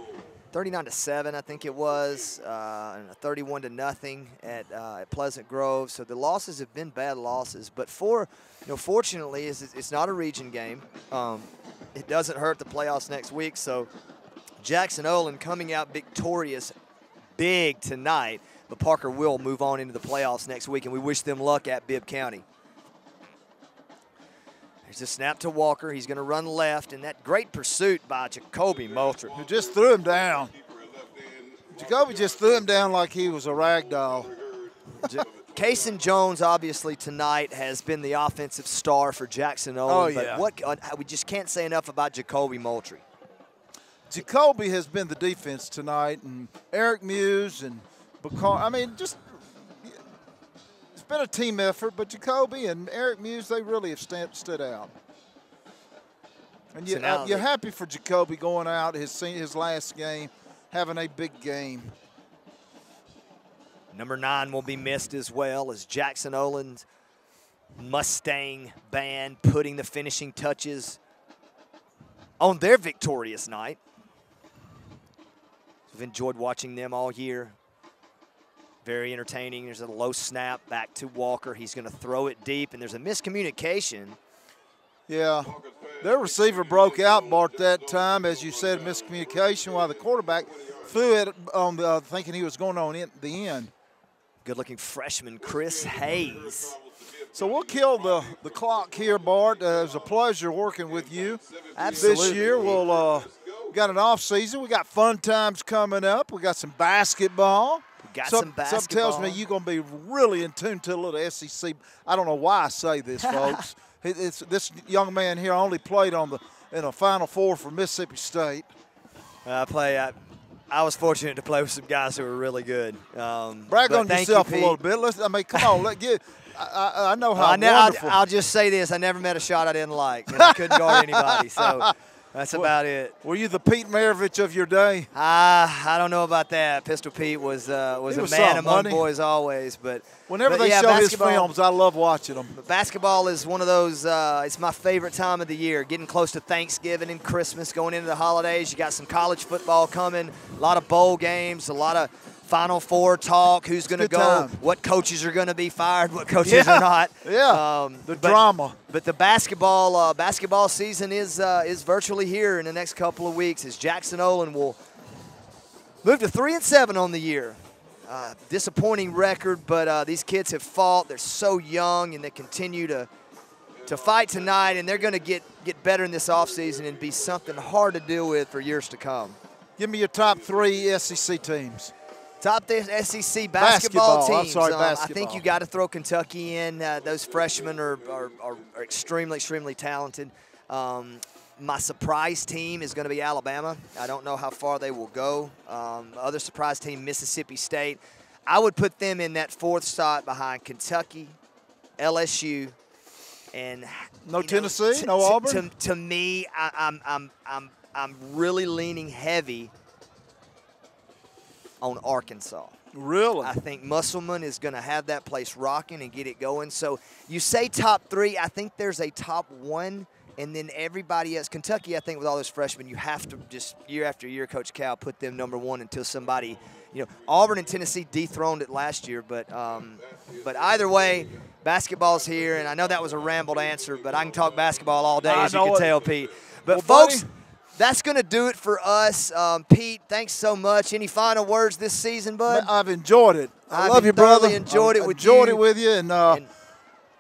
I think it was, and 31-0 at Pleasant Grove. So the losses have been bad losses. But fortunately, it's not a region game. It doesn't hurt the playoffs next week. So Jackson Olin coming out victorious, big tonight. But Parker will move on into the playoffs next week, and we wish them luck at Bibb County. There's a snap to Walker. He's going to run left, and that great pursuit by Jacoby Moultrie. Who just threw him down. Jacoby just threw him down like he was a rag doll. Kason Jones, obviously, tonight has been the offensive star for Jackson Olin. Oh, yeah. But we just can't say enough about Jacoby Moultrie. Jacoby has been the defense tonight, and Eric Muse and Bacall. I mean, just it's been a team effort, but Jacoby and Eric Muse, they really have stood out. And you're happy for Jacoby going out his last game, having a big game. Number 9 will be missed as well as Jackson Olin's Mustang band putting the finishing touches on their victorious night. We've enjoyed watching them all year. Very entertaining. There's a low snap back to Walker. He's going to throw it deep, and there's a miscommunication. Yeah, their receiver broke out, Bart, that time, as you said, miscommunication, while the quarterback threw it on thinking he was going on the end. Good-looking freshman Chris Hayes. So we'll kill the clock here, Bart. It was a pleasure working with you. Absolutely. This year we'll got an off season. We got fun times coming up. We got some basketball. Some basketball. Something tells me you're going to be really in tune to a little SEC. I don't know why I say this, folks. This young man here only played in a Final Four for Mississippi State. I was fortunate to play with some guys who were really good. Brag on yourself a little bit. Come on. I know how wonderful. I'll just say this. I never met a shot I didn't like, and I couldn't guard anybody. So That's about it. Were you the Pete Maravich of your day? I don't know about that. Pistol Pete was a man among boys always. But whenever they show his films, I love watching them. Basketball is one of those, it's my favorite time of the year. Getting close to Thanksgiving and Christmas, going into the holidays. You got some college football coming, a lot of bowl games, a lot of Final Four talk, who's going to go, time. What coaches are going to be fired, what coaches are not. Yeah, the drama. But the basketball season is virtually here in the next couple of weeks as Jackson Olin will move to 3-7 on the year. Disappointing record, but these kids have fought. They're so young, and they continue to fight tonight, and they're going to get better in this offseason and be something hard to deal with for years to come. Give me your top 3 SEC teams. Top SEC basketball teams. I'm sorry, basketball. I think you got to throw Kentucky in. Those freshmen are extremely, extremely talented. My surprise team is going to be Alabama. I don't know how far they will go. Other surprise team, Mississippi State. I would put them in that 4th spot behind Kentucky, LSU, and no Tennessee, no Auburn. To me, I'm really leaning heavy on Arkansas. Really? I think Musselman is going to have that place rocking and get it going. So you say top 3. I think there's a top 1, and then everybody else. Kentucky, I think with all those freshmen, you have to just year after year, Coach Cal, put them number 1 until somebody, Auburn and Tennessee dethroned it last year. But either way, basketball's here, and I know that was a rambled answer, but I can talk basketball all day, as you can tell, Pete. But well, folks, that's going to do it for us. Pete, thanks so much. Any final words this season, bud? I've enjoyed it. I love you, brother. Enjoyed it with you, and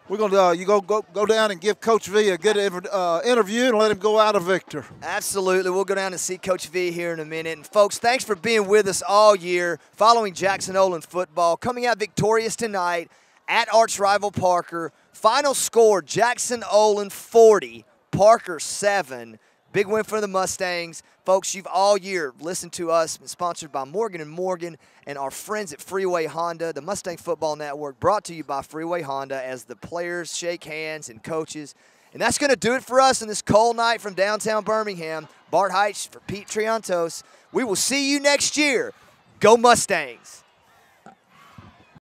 we're gonna you go down and give Coach V a good interview and let him go out a victor. Absolutely, we'll go down and see Coach V here in a minute. And folks, thanks for being with us all year, following Jackson Olin football, coming out victorious tonight at arch rival Parker. Final score: Jackson Olin 40, Parker 7. Big win for the Mustangs. Folks, you've all year listened to us, sponsored by Morgan & Morgan and our friends at Freeway Honda, the Mustang Football Network, brought to you by Freeway Honda as the players shake hands and coaches. And that's going to do it for us on this cold night from downtown Birmingham. Bart Heitch for Pete Triantos. We will see you next year. Go Mustangs.